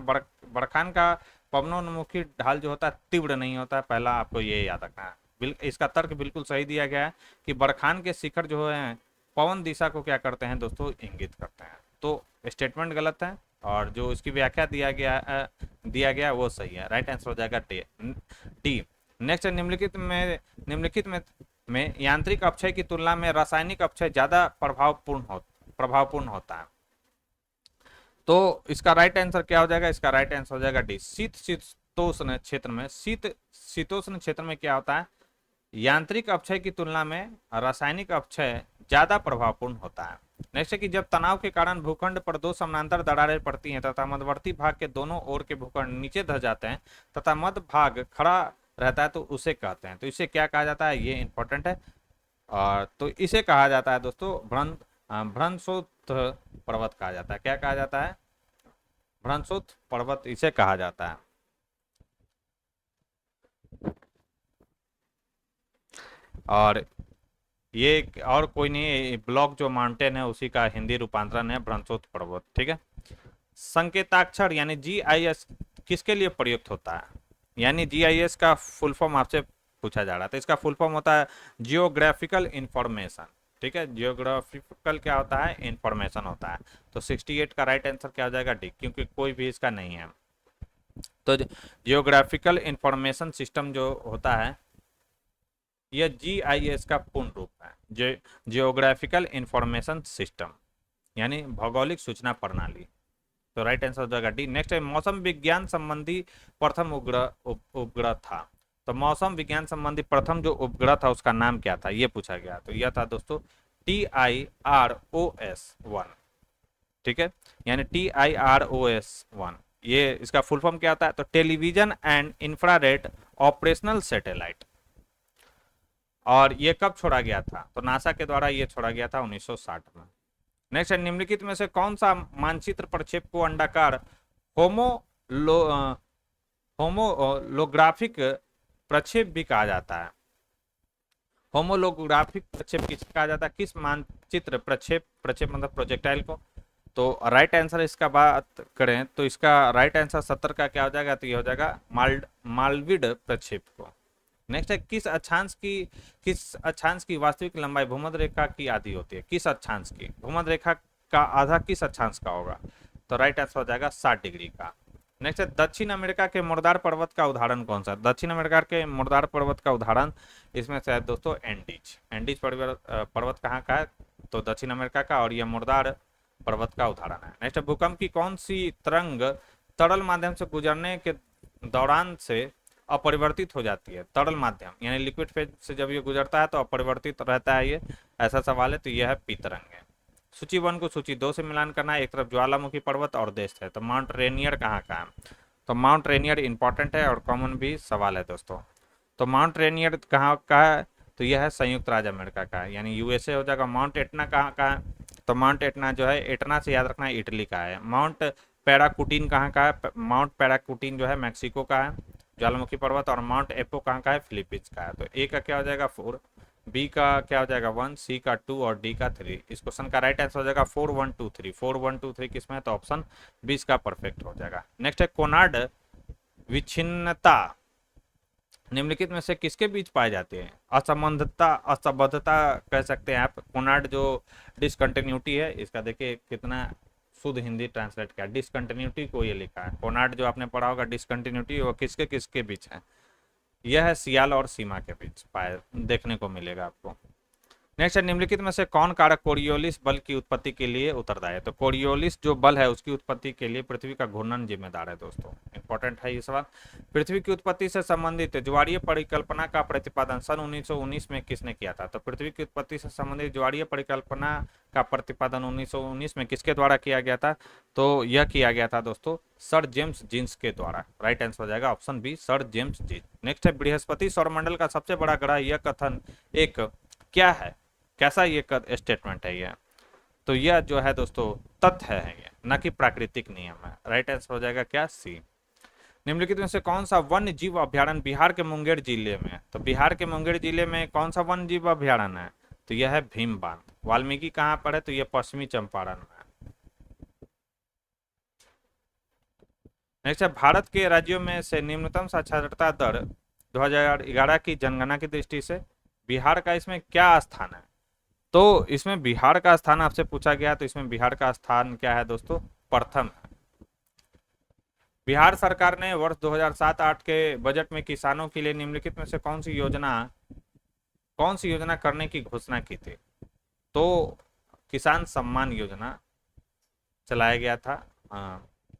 बड़खान का पवनोन्मुखी ढाल जो होता है तीव्र नहीं होता है, पहला आपको ये याद रखना है। इसका तर्क बिल्कुल सही दिया गया है कि बड़खान के शिखर जो है पवन दिशा को क्या करते हैं दोस्तों, इंगित करते हैं। तो स्टेटमेंट गलत है और जो इसकी व्याख्या दिया गया वो सही है। राइट आंसर हो जाएगा डी। नेक्स्ट निम्नलिखित में यांत्रिक अपक्षय की तुलना में रासायनिक अपक्षय ज्यादा प्रभावपूर्ण होता है। तो इसका राइट आंसर क्या हो जाएगा, इसका राइट आंसर हो जाएगा डी। शीतोष्ण क्षेत्र में क्या होता है, यांत्रिक अपक्षय की तुलना में रासायनिक अपक्षय ज्यादा प्रभावपूर्ण होता है। नेक्स्ट है कि जब तनाव के कारण भूखंड पर दो समानांतर दरारें पड़ती हैं तथा मध्यवर्ती भाग के दोनों ओर के भूखंड नीचे धस जाते हैं तथा मध्य भाग खड़ा रहता है, तो उसे कहते हैं। तो इसे क्या कहा जाता है, ये इंपॉर्टेंट है। और तो इसे कहा जाता है दोस्तों भ्रंशोत्थ पर्वत कहा जाता है। क्या कहा जाता है, भ्रंशोत्थ पर्वत इसे कहा जाता है। और ये और कोई नहीं, ब्लॉक जो माउंटेन है उसी का हिंदी रूपांतरण है भ्रंशोत्थ पर्वत। ठीक है, संकेताक्षर यानी जीआईएस किसके लिए प्रयुक्त होता है, यानी जीआईएस का फुल फॉर्म आपसे पूछा जा रहा है। तो इसका फुल फॉर्म होता है जियोग्राफिकल इंफॉर्मेशन। ठीक है, जियोग्राफिकल क्या होता है, इंफॉर्मेशन होता है। तो 68 का राइट आंसर क्या हो जाएगा, डी, क्योंकि कोई भी इसका नहीं है। तो जियोग्राफिकल इंफॉर्मेशन सिस्टम जो होता है यह जीआईएस का पूर्ण रूप है, जियोग्राफिकल इंफॉर्मेशन सिस्टम यानी भौगोलिक सूचना प्रणाली। तो राइट आंसर हो जाएगा डी। नेक्स्ट है मौसम विज्ञान संबंधी प्रथम उपग्रह था। तो मौसम विज्ञान संबंधी प्रथम जो उपग्रह था उसका नाम क्या था, ये पूछा गया। तो यह था दोस्तों TIROS-1, ठीक है, यानी TIROS-1। ये इसका फुल फॉर्म क्या होता है, तो television and infrared operational satellite. और ये कब छोड़ा गया था, तो नासा के द्वारा ये छोड़ा गया था 1960 में। नेक्स्ट है निम्नलिखित में से कौन सा मानचित्र प्रक्षेप को अंडाकार होमोलोग्राफिक प्रक्षेप भी कहा जाता है। होमोलोग्राफिक प्रक्षेप किस कहा जाता है, किस मानचित्र प्रक्षेप मतलब प्रोजेक्टाइल को। तो राइट आंसर इसका बात करें तो इसका राइट आंसर 70 का क्या हो जाएगा, तो ये हो जाएगा मालविड प्रक्षेप को। नेक्स्ट है किस अक्षांश की वास्तविक लंबाई भूमध्य रेखा की आधी होती है। किस अक्षांश की, भूमध्य रेखा का आधा किस अक्षांश का होगा, तो राइट आंसर हो जाएगा 60 डिग्री का। नेक्स्ट है दक्षिण अमेरिका के मुर्दार पर्वत का उदाहरण कौन सा। दक्षिण अमेरिका के मुर्दार पर्वत का उदाहरण इसमें से है दोस्तों एंडीज पर्वत कहाँ का है, तो दक्षिण अमेरिका का, और यह मुर्दार पर्वत का उदाहरण है। नेक्स्ट भूकंप की कौन सी तरंग तरल माध्यम से गुजरने के दौरान से अपरिवर्तित हो जाती है। तरल माध्यम यानी लिक्विड फेज से जब ये गुजरता है तो अपरिवर्तित रहता है, ये ऐसा सवाल है, तो यह है पी तरंग है। सूची 1 को सूची 2 से मिलान करना है। एक तरफ ज्वालामुखी पर्वत और देश है, तो माउंट रेनियर कहाँ का है, तो माउंट रेनियर इंपॉर्टेंट है और कॉमन भी सवाल है दोस्तों। तो माउंट रेनियर कहाँ का है, तो यह है संयुक्त राज्य अमेरिका का है, यानी यूएसए हो जाएगा। माउंट एटना कहाँ का है, तो माउंट एटना जो है, एटना से याद रखना है, इटली का है। माउंट पैराकुटीन कहाँ का है, माउंट पैराकुटीन जो है मैक्सिको का है ज्वालामुखी पर्वत। और माउंट एपो कहाँ का है, फिलीपींस का है। तो ए का क्या हो जाएगा 4, बी का क्या हो जाएगा 1, सी का 2 और डी का 3। इस क्वेश्चन का राइट आंसर हो जाएगा 4 1 2 3। 4 1 2 3 किसमें है, तो ऑप्शन 20 का परफेक्ट हो जाएगा। नेक्स्ट है कोनार्ड विच्छिन्नता निम्नलिखित में से किसके बीच पाई जाती है। असंबद्धता कह सकते हैं आप। कोनार्ड जो डिसकंटिन्यूटी है, इसका देखिए कितना शुद्ध हिंदी ट्रांसलेट किया, डिसकंटिन्यूटी को ये लिखा है। कोनार्ड जो आपने पढ़ा होगा डिसकंटिन्यूटी, वो किसके किसके बीच है, यह है सियाल और सीमा के बीच पाए देखने को मिलेगा आपको। नेक्स्ट है निम्नलिखित में से कौन कारक कोरियोलिस बल की उत्पत्ति के लिए उत्तरदायी है। तो कोरियोलिस जो बल है उसकी उत्पत्ति के लिए पृथ्वी का घूर्णन जिम्मेदार है दोस्तों। इंपॉर्टेंट है ये सवाल। पृथ्वी की उत्पत्ति से संबंधित ज्वारीय परिकल्पना का प्रतिपादन सन 1919 में किसने किया था। तो पृथ्वी की उत्पत्ति से संबंधित ज्वारीय परिकल्पना का प्रतिपादन 1919 में किसके द्वारा किया गया था, तो यह किया गया था दोस्तों सर जेम्स जीन्स के द्वारा। राइट आंसर हो जाएगा option B, sir James Jeans. Next है बृहस्पति सौरमंडल का सबसे बड़ा ग्रह, यह कथन एक क्या है, कैसा ये स्टेटमेंट है ये, तो यह जो है दोस्तों तथ्य है ये, न कि प्राकृतिक नियम है। राइट आंसर हो जाएगा क्या, सी। निम्नलिखित में से कौन सा वन्य जीव अभ्यारण्य बिहार के मुंगेर जिले में। तो बिहार के मुंगेर जिले में कौन सा वन्य जीव अभ्यारण्य है, तो यह है भीम बांध। वाल्मीकि कहाँ पर है, तो यह पश्चिमी चंपारण में। नेक्स्ट है भारत के राज्यों में से निम्नतम साक्षरता दर 2011 की जनगणना की दृष्टि से बिहार का इसमें क्या स्थान है। तो इसमें बिहार का स्थान आपसे पूछा गया, तो इसमें बिहार का स्थान क्या है दोस्तों, प्रथम है। बिहार सरकार ने वर्ष 2007-8 के बजट में किसानों के लिए निम्नलिखित में से कौन सी योजना करने की घोषणा की थी। तो किसान सम्मान योजना चलाया गया था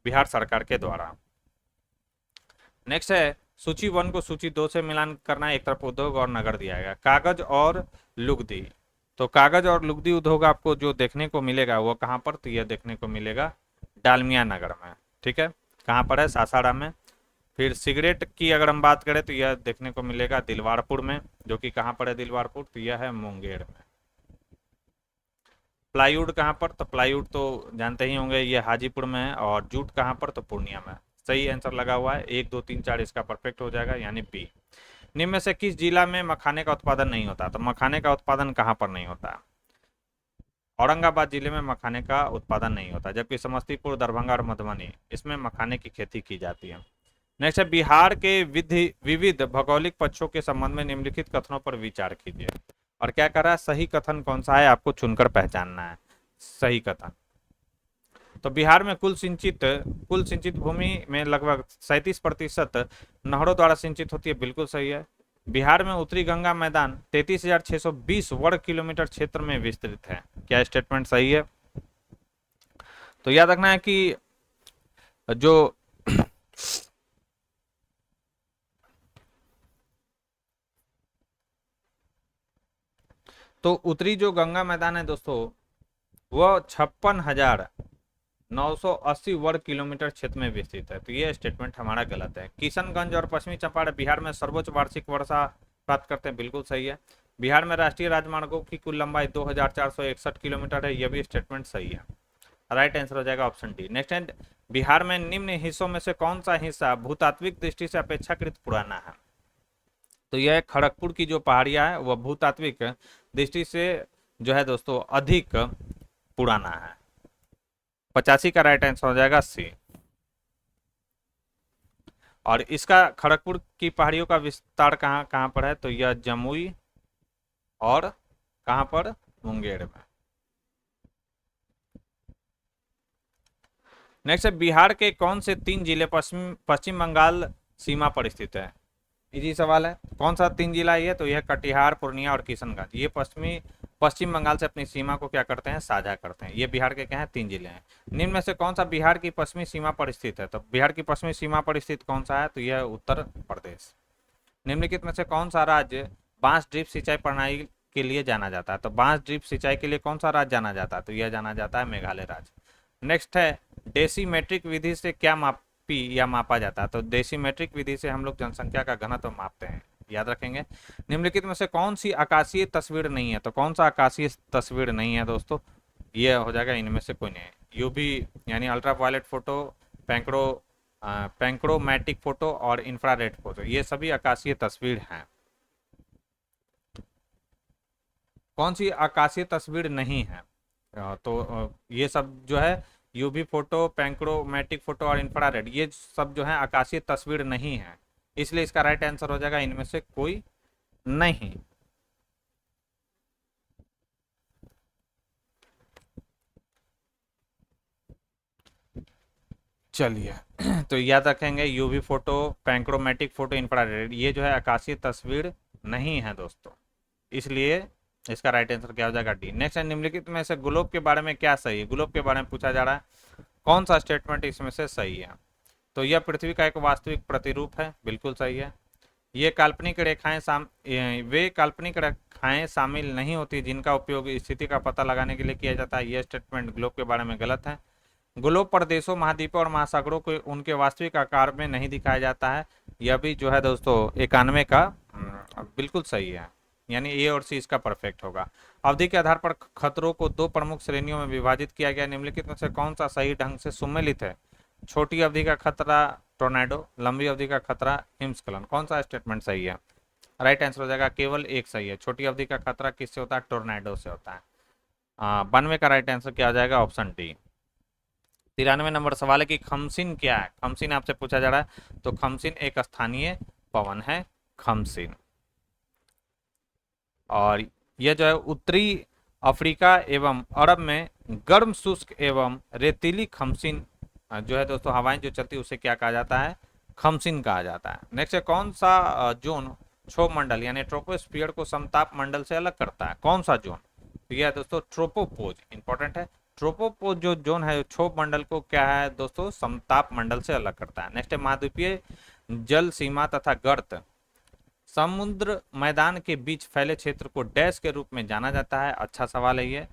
बिहार सरकार के द्वारा। नेक्स्ट है सूची 1 को सूची 2 से मिलान करना। एक तरफ उद्योग और नगर दिया गया। कागज और लुगदी, तो कागज और लुगदी उद्योग आपको जो देखने को मिलेगा वो कहाँ पर, तो यह देखने को मिलेगा डालमिया नगर में। ठीक है, कहाँ पर है, सासाराम में। फिर सिगरेट की अगर हम बात करें तो यह देखने को मिलेगा दिलवारपुर में, जो कि कहाँ पर है दिलवारपुर, तो यह है मुंगेर में। प्लाईवुड कहाँ पर, तो प्लाईवुड तो जानते ही होंगे ये हाजीपुर में है। और जूट कहाँ पर, तो पूर्णिया में। सही आंसर लगा हुआ है 1 2 3 4 इसका परफेक्ट हो जाएगा, यानी बी। निम्न में से किस जिला में मखाने का उत्पादन नहीं होता। तो मखाने का उत्पादन कहाँ पर नहीं होता, औरंगाबाद जिले में मखाने का उत्पादन नहीं होता, जबकि समस्तीपुर, दरभंगा और मधुबनी इसमें मखाने की खेती की जाती है। नेक्स्ट है बिहार के विविध भौगोलिक पक्षों के संबंध में निम्नलिखित कथनों पर विचार कीजिए। और क्या कर रहा है, सही कथन कौन सा है आपको चुनकर पहचानना है सही कथन। तो बिहार में कुल सिंचित भूमि में लगभग 37% नहरों द्वारा सिंचित होती है, बिल्कुल सही है। बिहार में उत्तरी गंगा मैदान 33,620 वर्ग किलोमीटर क्षेत्र में विस्तृत है। क्या स्टेटमेंट सही है, तो याद रखना है कि जो तो उत्तरी जो गंगा मैदान है दोस्तों, वह 56,980 वर्ग किलोमीटर क्षेत्र में विस्तृत है। तो ये स्टेटमेंट हमारा गलत है। किशनगंज और पश्चिमी चंपारण बिहार में सर्वोच्च वार्षिक वर्षा प्राप्त करते हैं, बिल्कुल सही है। बिहार में राष्ट्रीय राजमार्गों की कुल लंबाई 2461 किलोमीटर है, यह भी स्टेटमेंट सही है। राइट आंसर हो जाएगा ऑप्शन डी। नेक्स्ट है, बिहार में निम्न हिस्सों में से कौन सा हिस्सा भूतात्विक दृष्टि से अपेक्षाकृत पुराना है? तो यह खड़गपुर की जो पहाड़ियां है वह भूतात्विक दृष्टि से जो है दोस्तों अधिक पुराना है। 85 का राइट आंसर हो जाएगा सी। और इसका खड़गपुर की पहाड़ियों का विस्तार कहाँ कहाँ पर है? तो यह जमुई और कहाँ पर? मुंगेर में। नेक्स्ट है, बिहार के कौन से 3 जिले पश्चिम बंगाल सीमा पर स्थित है? इजी सवाल है। कौन सा 3 जिला ये? तो यह कटिहार, पूर्णिया और किशनगंज। ये पश्चिम बंगाल से अपनी सीमा को क्या करते हैं? साझा करते हैं। ये बिहार के क्या है? 3 जिले हैं। निम्न में से कौन सा बिहार की पश्चिमी सीमा पर स्थित है? तो बिहार की पश्चिमी सीमा पर स्थित कौन सा है? तो यह उत्तर प्रदेश। निम्नलिखित में से कौन सा राज्य बांस ड्रिप सिंचाई प्रणाली के लिए जाना जाता है? तो बांस ड्रिप सिंचाई के लिए कौन सा राज्य जाना जाता है? तो यह जाना जाता है मेघालय राज्य। नेक्स्ट है, डेसीमेट्रिक विधि से क्या मापी या मापा जाता है? तो डेसीमेट्रिक विधि से हम लोग जनसंख्या का घनत्व मापते हैं, याद रखेंगे। निम्नलिखित में से कौन सी आकाशीय तस्वीर नहीं है? तो कौन सा आकाशीय तस्वीर नहीं है दोस्तों? ये हो जाएगा इनमें से कोई नहीं है। यूवी यानी अल्ट्रावायलेट फोटो, पैंक्रोमैटिक फोटो और इंफ्रारेड फोटो, ये सभी आकाशीय तस्वीर हैं। कौन सी आकाशीय तस्वीर नहीं है? तो ये सब जो है यूवी फोटो, पैंक्रोमैटिक फोटो और इंफ्रारेड, ये सब जो है आकाशीय तस्वीर नहीं है, इसलिए इसका राइट आंसर हो जाएगा इनमें से कोई नहीं। चलिए तो याद रखेंगे, यूवी फोटो, पैंक्रोमैटिक फोटो, इंफ्रारेड, ये जो है आकाशीय तस्वीर नहीं है दोस्तों, इसलिए इसका राइट आंसर क्या हो जाएगा डी। नेक्स्ट है, निम्नलिखित में से ग्लोब के बारे में क्या सही है? ग्लोब के बारे में पूछा जा रहा है, कौन सा स्टेटमेंट इसमें से सही है? तो यह पृथ्वी का एक वास्तविक प्रतिरूप है, बिल्कुल सही है। ये काल्पनिक रेखाएं वे काल्पनिक रेखाएं शामिल नहीं होती जिनका उपयोग स्थिति का पता लगाने के लिए किया जाता है, यह स्टेटमेंट ग्लोब के बारे में गलत है। ग्लोब प्रदेशों, महाद्वीपों और महासागरों को उनके वास्तविक आकार में नहीं दिखाया जाता है, यह भी जो है दोस्तों 91 का बिल्कुल सही है, यानी ए और सी इसका परफेक्ट होगा। अवधि के आधार पर खतरों को 2 प्रमुख श्रेणियों में विभाजित किया गया, निम्नलिखित में से कौन सा सही ढंग से सुमेलित है? छोटी अवधि का खतरा टोर्नेडो, लंबी अवधि का खतरा हिमस्खलन, कौन सा स्टेटमेंट सही है? राइट आंसर हो जाएगा केवल एक सही है। छोटी अवधि का खतरा किससे होता है? टोर्नेडो से होता है। 92 का राइट आंसर क्या हो जाएगा? Option D. 93 नंबर सवाल है कि खमसिन क्या है? खमसिन आपसे पूछा जा रहा है, तो खमसिन एक स्थानीय पवन है, खमसिन। और यह जो है उत्तरी अफ्रीका एवं अरब में गर्म, शुष्क एवं रेतीली खमसिन जो है दोस्तों हवाएं जो चलती है उसे क्या कहा जाता है? खमसिन कहा जाता है। नेक्स्ट है, कौन सा जोन क्षोभ मंडल यानी ट्रोपोस्फियर को समताप मंडल से अलग करता है? कौन सा जोन? तो यह दोस्तों ट्रोपोपोज, इंपॉर्टेंट है। ट्रोपोपोज जो जोन है क्षोभ मंडल को क्या है दोस्तों? समताप मंडल से अलग करता है। नेक्स्ट है, महाद्वीपीय जल सीमा तथा गर्त समुद्र मैदान के बीच फैले क्षेत्र को डैश के रूप में जाना जाता है। अच्छा सवाल है ये।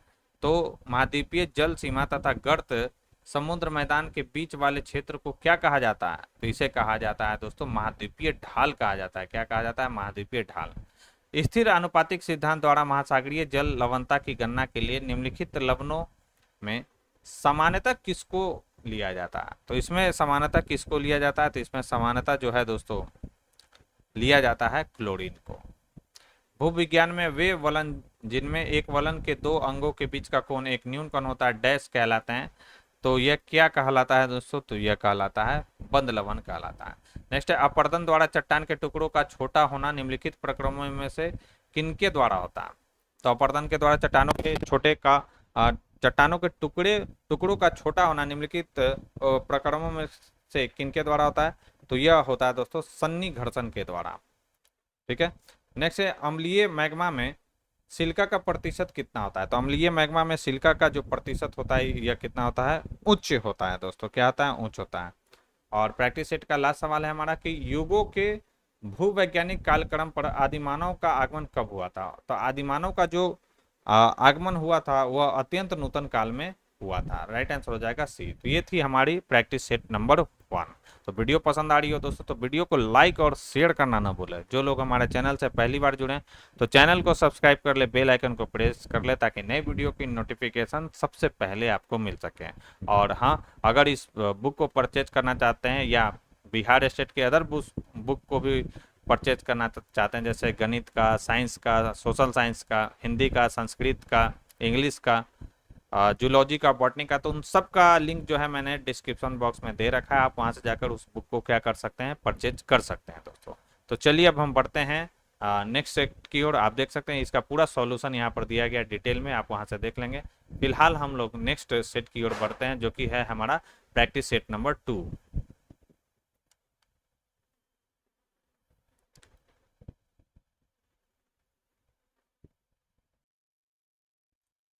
तो महाद्वीपीय जल सीमा तथा गर्त समुद्र मैदान के बीच वाले क्षेत्र को क्या कहा जाता है? तो इसे कहा जाता है दोस्तों महाद्वीपीय ढाल कहा जाता है। क्या कहा जाता है? महाद्वीपीय ढाल। स्थिर अनुपातिक सिद्धांत द्वारा महासागरीय जल लवणता की गणना के लिए निम्नलिखित लवणों में समानता किसको लिया जाता है? तो इसमें समानता किसको लिया जाता है? तो इसमें समानता जो है दोस्तों लिया जाता है क्लोरीन को। भूविज्ञान में वे वलन जिनमें एक वलन के 2 अंगों के बीच का कोण एक न्यून कोण होता है डैश कहलाते हैं। तो यह क्या कहलाता है दोस्तों? तो यह कहलाता है बंद लवन कहलाता है। नेक्स्ट है, अपरदन द्वारा चट्टान के टुकड़ों का छोटा होना निम्नलिखित प्रक्रमों में से किनके द्वारा होता है? तो अपरदन के द्वारा चट्टानों के टुकड़ों का छोटा होना निम्नलिखित प्रक्रमों में से किनके द्वारा होता है? तो यह होता है दोस्तों सन्नी घर्षण के द्वारा। ठीक है। नेक्स्ट है, अम्लीय मैग्मा में सिलिका का प्रतिशत कितना होता है? तो अम्लीय मैग्मा में सिलिका का जो प्रतिशत होता है यह कितना होता है? उच्च होता है दोस्तों। क्या होता है? उच्च होता है। और प्रैक्टिस सेट का लास्ट सवाल है हमारा कि युगों के भूवैज्ञानिक कालक्रम पर आदिमानव का आगमन कब हुआ था। तो आदिमानव का जो आगमन हुआ था वह अत्यंत नूतन काल में हुआ था। राइट आंसर हो जाएगा सी। तो ये थी हमारी प्रैक्टिस सेट नंबर 1। तो वीडियो पसंद आ रही हो दोस्तों तो वीडियो को लाइक और शेयर करना ना भूलें। जो लोग हमारे चैनल से पहली बार जुड़े तो चैनल को सब्सक्राइब कर ले, बेल आइकन को प्रेस कर ले ताकि नई वीडियो की नोटिफिकेशन सबसे पहले आपको मिल सके। और हाँ, अगर इस बुक को परचेज करना चाहते हैं या बिहार स्टेट के अदर बुक को भी परचेज करना चाहते हैं जैसे गणित का, साइंस का, सोशल साइंस का, हिंदी का, संस्कृत का, इंग्लिश का, जूलॉजी का, बॉटनी का, तो उन सब का लिंक जो है मैंने डिस्क्रिप्शन बॉक्स में दे रखा है। आप वहां से जाकर उस बुक को क्या कर सकते हैं, परचेज कर सकते हैं दोस्तों। तो चलिए अब हम बढ़ते हैं नेक्स्ट सेट की ओर। आप देख सकते हैं इसका पूरा सॉल्यूशन यहाँ पर दिया गया डिटेल में, आप वहां से देख लेंगे। फिलहाल हम लोग नेक्स्ट सेट की ओर बढ़ते हैं जो कि है हमारा प्रैक्टिस सेट नंबर 2।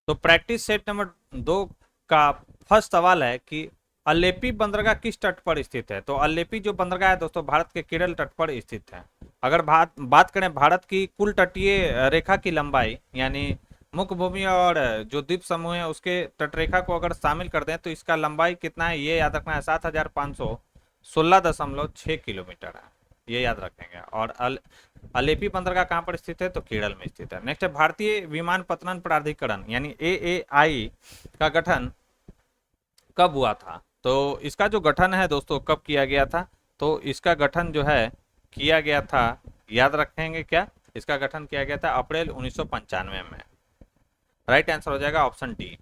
तो प्रैक्टिस सेट नंबर 2 का फर्स्ट सवाल है कि अलेपी बंदरगाह किस तट पर स्थित है। तो अलेपी जो बंदरगाह है दोस्तों भारत के केरल तट पर स्थित है। अगर बात करें भारत की कुल तटीय रेखा की लंबाई यानी मुख्य भूमि और जो द्वीप समूह है उसके तटरेखा को अगर शामिल कर दें तो इसका लंबाई कितना है ये याद रखना है, 7516.6 किलोमीटर है, ये याद रखेंगे। और अलेपी बंदरगाह कहाँ पर स्थित है, तो केरल में स्थित है। नेक्स्ट है भारतीय विमानपत्तन प्राधिकरण यानी AAI का गठन कब हुआ था। तो इसका जो गठन है दोस्तों कब किया गया था, तो इसका गठन जो है किया गया था, याद रखेंगे क्या, इसका गठन किया गया था अप्रैल 1995 में। राइट आंसर हो जाएगा ऑप्शन डी।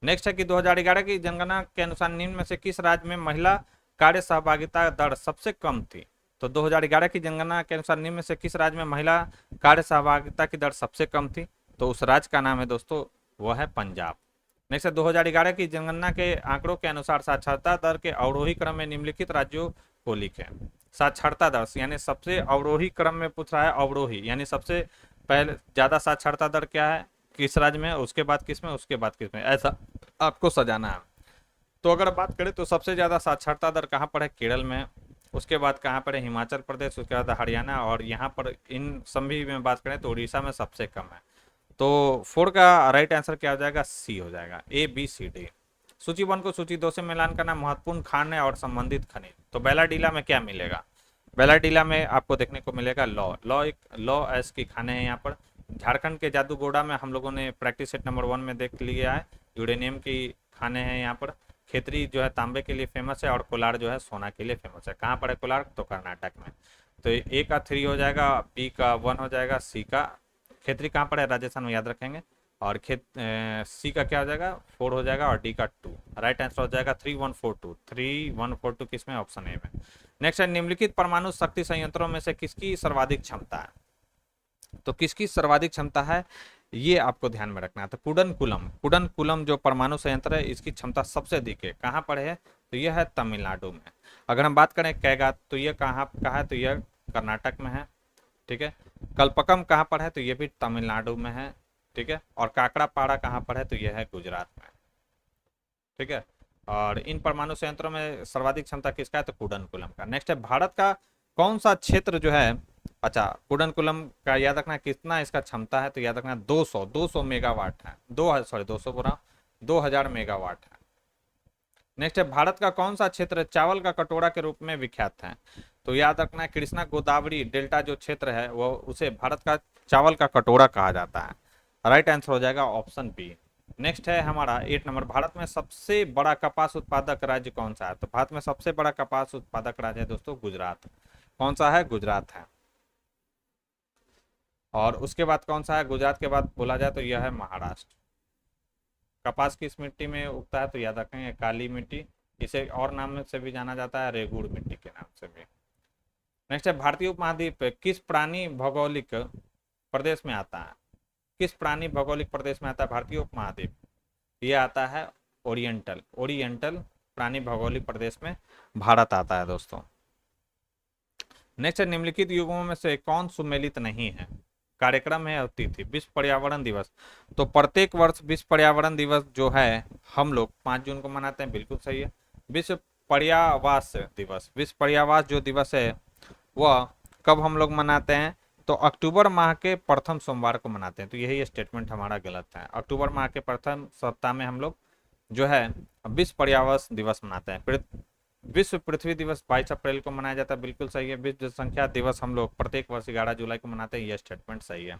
नेक्स्ट है कि 2011 की जनगणना के अनुसार निम्न में से किस राज्य में महिला कार्य सहभागिता दर सबसे कम थी। तो 2011 की जनगणना के अनुसार निम्न में से किस राज्य में महिला कार्य सहभागिता की दर सबसे कम थी, तो उस राज्य का नाम है दोस्तों वह है पंजाब। नेक्स्ट है 2011 की जनगणना के आंकड़ों के अनुसार साक्षरता दर के अवरोही क्रम में निम्नलिखित राज्यों को लिखें। साक्षरता दर यानी सबसे अवरोही क्रम में पूछ रहा है, अवरोही यानी सबसे पहले ज्यादा साक्षरता दर क्या है किस राज्य में, उसके बाद किस में, उसके बाद किस में, ऐसा आपको सजाना है। तो अगर बात करें तो सबसे ज्यादा साक्षरता दर कहाँ पर है, केरल में। उसके बाद कहाँ पर है, हिमाचल प्रदेश। उसके बाद हरियाणा। और यहाँ पर इन सभी में बात करें तो उड़ीसा में सबसे कम है। तो 4 का राइट आंसर क्या हो जाएगा, सी हो जाएगा, ABCD। सूची 1 को सूची 2 से मिलान करना महत्वपूर्ण खान है और संबंधित खनिज। तो बेलाडीला में क्या मिलेगा, बेलाडीला में आपको देखने को मिलेगा एक लॉ एस की खाने हैं यहाँ पर। झारखंड के जादूगोड़ा में हम लोगों ने प्रैक्टिस सेट नंबर 1 में देख लिया है, यूरेनियम की खाने हैं यहाँ पर। खेतरी जो है तांबे के लिए फेमस है और कोलार जो है सोना के लिए फेमस है। कहाँ पर है कोलार, तो कर्नाटक में। तो A का 3 हो जाएगा, B का 1 हो जाएगा, C का खेतरी कहाँ पर है, राजस्थान में, याद रखेंगे। और C का क्या हो जाएगा, 4 हो जाएगा और D का 2। राइट आंसर हो जाएगा 3142 किसमें, ऑप्शन ए में। नेक्स्ट है निम्नलिखित परमाणु शक्ति संयंत्रों में से किसकी सर्वाधिक क्षमता है। तो किसकी सर्वाधिक क्षमता है ये आपको ध्यान में रखना है। तो कुडनकुलम जो परमाणु संयंत्र है इसकी क्षमता सबसे अधिक है। कहाँ पर है, तो यह है तमिलनाडु में। अगर हम बात करें कैगात तो यह कहाँ का है, तो यह कर्नाटक में है। ठीक है। कल्पकम कहाँ पर है, तो यह भी तमिलनाडु में है। ठीक है। और काकड़ापाड़ा कहाँ पर है, तो यह है गुजरात में। ठीक है। और इन परमाणु संयंत्रों में सर्वाधिक क्षमता किसका है, तो कुडनकुलम का। नेक्स्ट है भारत का कौन सा क्षेत्र जो है, अच्छा कुडनकुलम का याद रखना कितना इसका क्षमता है, तो याद रखना 200 मेगावाट है, 200 बोला 2000 मेगावाट है। नेक्स्ट है भारत का कौन सा क्षेत्र चावल का कटोरा के रूप में विख्यात है, तो याद रखना कृष्णा गोदावरी डेल्टा जो क्षेत्र है वो उसे भारत का चावल का कटोरा कहा जाता है। राइट आंसर हो जाएगा ऑप्शन बी। नेक्स्ट है हमारा 8 नंबर, भारत में सबसे बड़ा कपास उत्पादक राज्य कौन सा है। तो भारत में सबसे बड़ा कपास उत्पादक राज्य है दोस्तों गुजरात। कौन सा है, गुजरात है। और उसके बाद कौन सा है, गुजरात के बाद बोला जाए तो यह है महाराष्ट्र। कपास किस मिट्टी में उगता है, तो याद रखेंगे काली मिट्टी। इसे और नाम से भी जाना जाता है रेगुड़ मिट्टी के नाम से भी। नेक्स्ट है भारतीय उपमहाद्वीप किस प्राणी भौगोलिक प्रदेश में आता है। किस प्राणी भौगोलिक प्रदेश में आता है भारतीय उपमहाद्वीप, ये आता है ओरिएंटल प्राणी भौगोलिक प्रदेश में भारत आता है दोस्तों। नेक्स्ट है निम्नलिखित युगों में से कौन सुमेलित नहीं है। कार्यक्रम है और तिथि, विश्व पर्यावरण दिवस। तो प्रत्येक वर्ष विश्व पर्यावरण दिवस जो है हम लोग 5 जून को मनाते हैं, बिल्कुल सही है। विश्व पर्यावास दिवस, विश्व पर्यावास जो दिवस है वह कब हम लोग मनाते हैं? तो अक्टूबर माह के प्रथम सोमवार को मनाते हैं। तो यही स्टेटमेंट हमारा गलत है। अक्टूबर माह के प्रथम सप्ताह में हम लोग जो है विश्व पर्यावरण दिवस मनाते हैं। विश्व पृथ्वी दिवस 22 अप्रैल को मनाया जाता है, बिल्कुल सही है। विश्व जनसंख्या दिवस हम लोग प्रत्येक वर्ष 11 जुलाई को मनाते हैं, यह स्टेटमेंट सही है।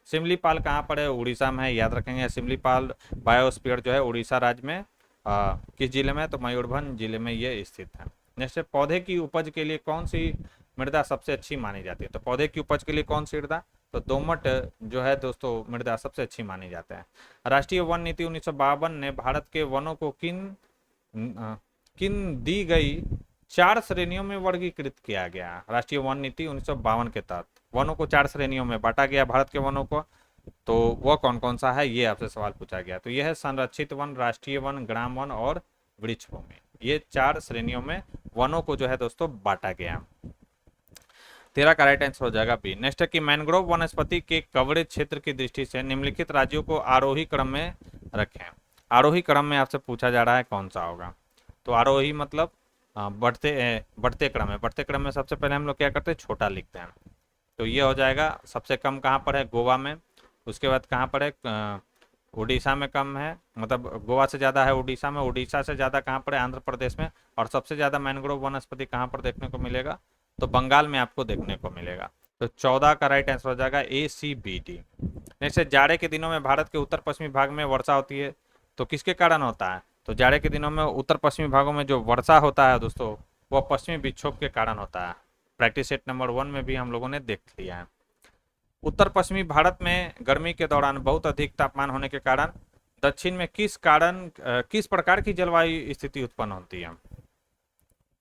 सिमलीपाल कहाँ पर है? उड़ीसा में है, याद रखेंगे। सिमलीपाल बायोस्फीयर जो है उड़ीसा राज्य में किस जिले में? तो मयूरभंज जिले में ये स्थित है। नेक्स्ट, पौधे की उपज के लिए कौन सी मृदा सबसे अच्छी मानी जाती है? तो पौधे की उपज के लिए कौन सी मृदा? तो दोमट जो है दोस्तों मृदा सबसे अच्छी मानी जाता है। राष्ट्रीय वन नीति 1952 ने भारत के वनों को किन दी गई 4 श्रेणियों में वर्गीकृत किया गया? राष्ट्रीय वन नीति 1952 के तहत वनों को 4 श्रेणियों में बांटा गया भारत के वनों को। तो वह कौन कौन सा है, ये आपसे सवाल पूछा गया। तो यह है संरक्षित वन, राष्ट्रीय वन, ग्राम वन और वृक्ष भूमि। ये 4 श्रेणियों में वनों को जो है दोस्तों बांटा गया। 13 का राइट आंसर हो जाएगा बी। नेक्स्ट है कि मैंग्रोव वनस्पति के कवरेज क्षेत्र की दृष्टि से निम्नलिखित राज्यों को आरोही क्रम में रखें। आरोही क्रम में आपसे पूछा जा रहा है कौन सा होगा? तो आरोही मतलब बढ़ते क्रम में। बढ़ते क्रम में सबसे पहले हम लोग क्या करते हैं? छोटा लिखते हैं। तो ये हो जाएगा सबसे कम कहाँ पर है? गोवा में। उसके बाद कहाँ पर है? उड़ीसा में कम है, मतलब गोवा से ज़्यादा है उड़ीसा में। उड़ीसा से ज़्यादा कहाँ पर है? आंध्र प्रदेश में। और सबसे ज़्यादा मैंग्रोव वनस्पति कहाँ पर देखने को मिलेगा? तो बंगाल में आपको देखने को मिलेगा। तो 14 का राइट आंसर हो जाएगा ACBD। जैसे जाड़े के दिनों में भारत के उत्तर पश्चिमी भाग में वर्षा होती है, तो किसके कारण होता है? तो जाड़े के दिनों में उत्तर पश्चिमी भागों में जो वर्षा होता है दोस्तों वह पश्चिमी विक्षोभ के कारण होता है। प्रैक्टिस सेट नंबर 1 में भी हम लोगों ने देख लिया है। उत्तर पश्चिमी भारत में गर्मी के दौरान बहुत अधिक तापमान होने के कारण दक्षिण में किस प्रकार की जलवायु स्थिति उत्पन्न होती है?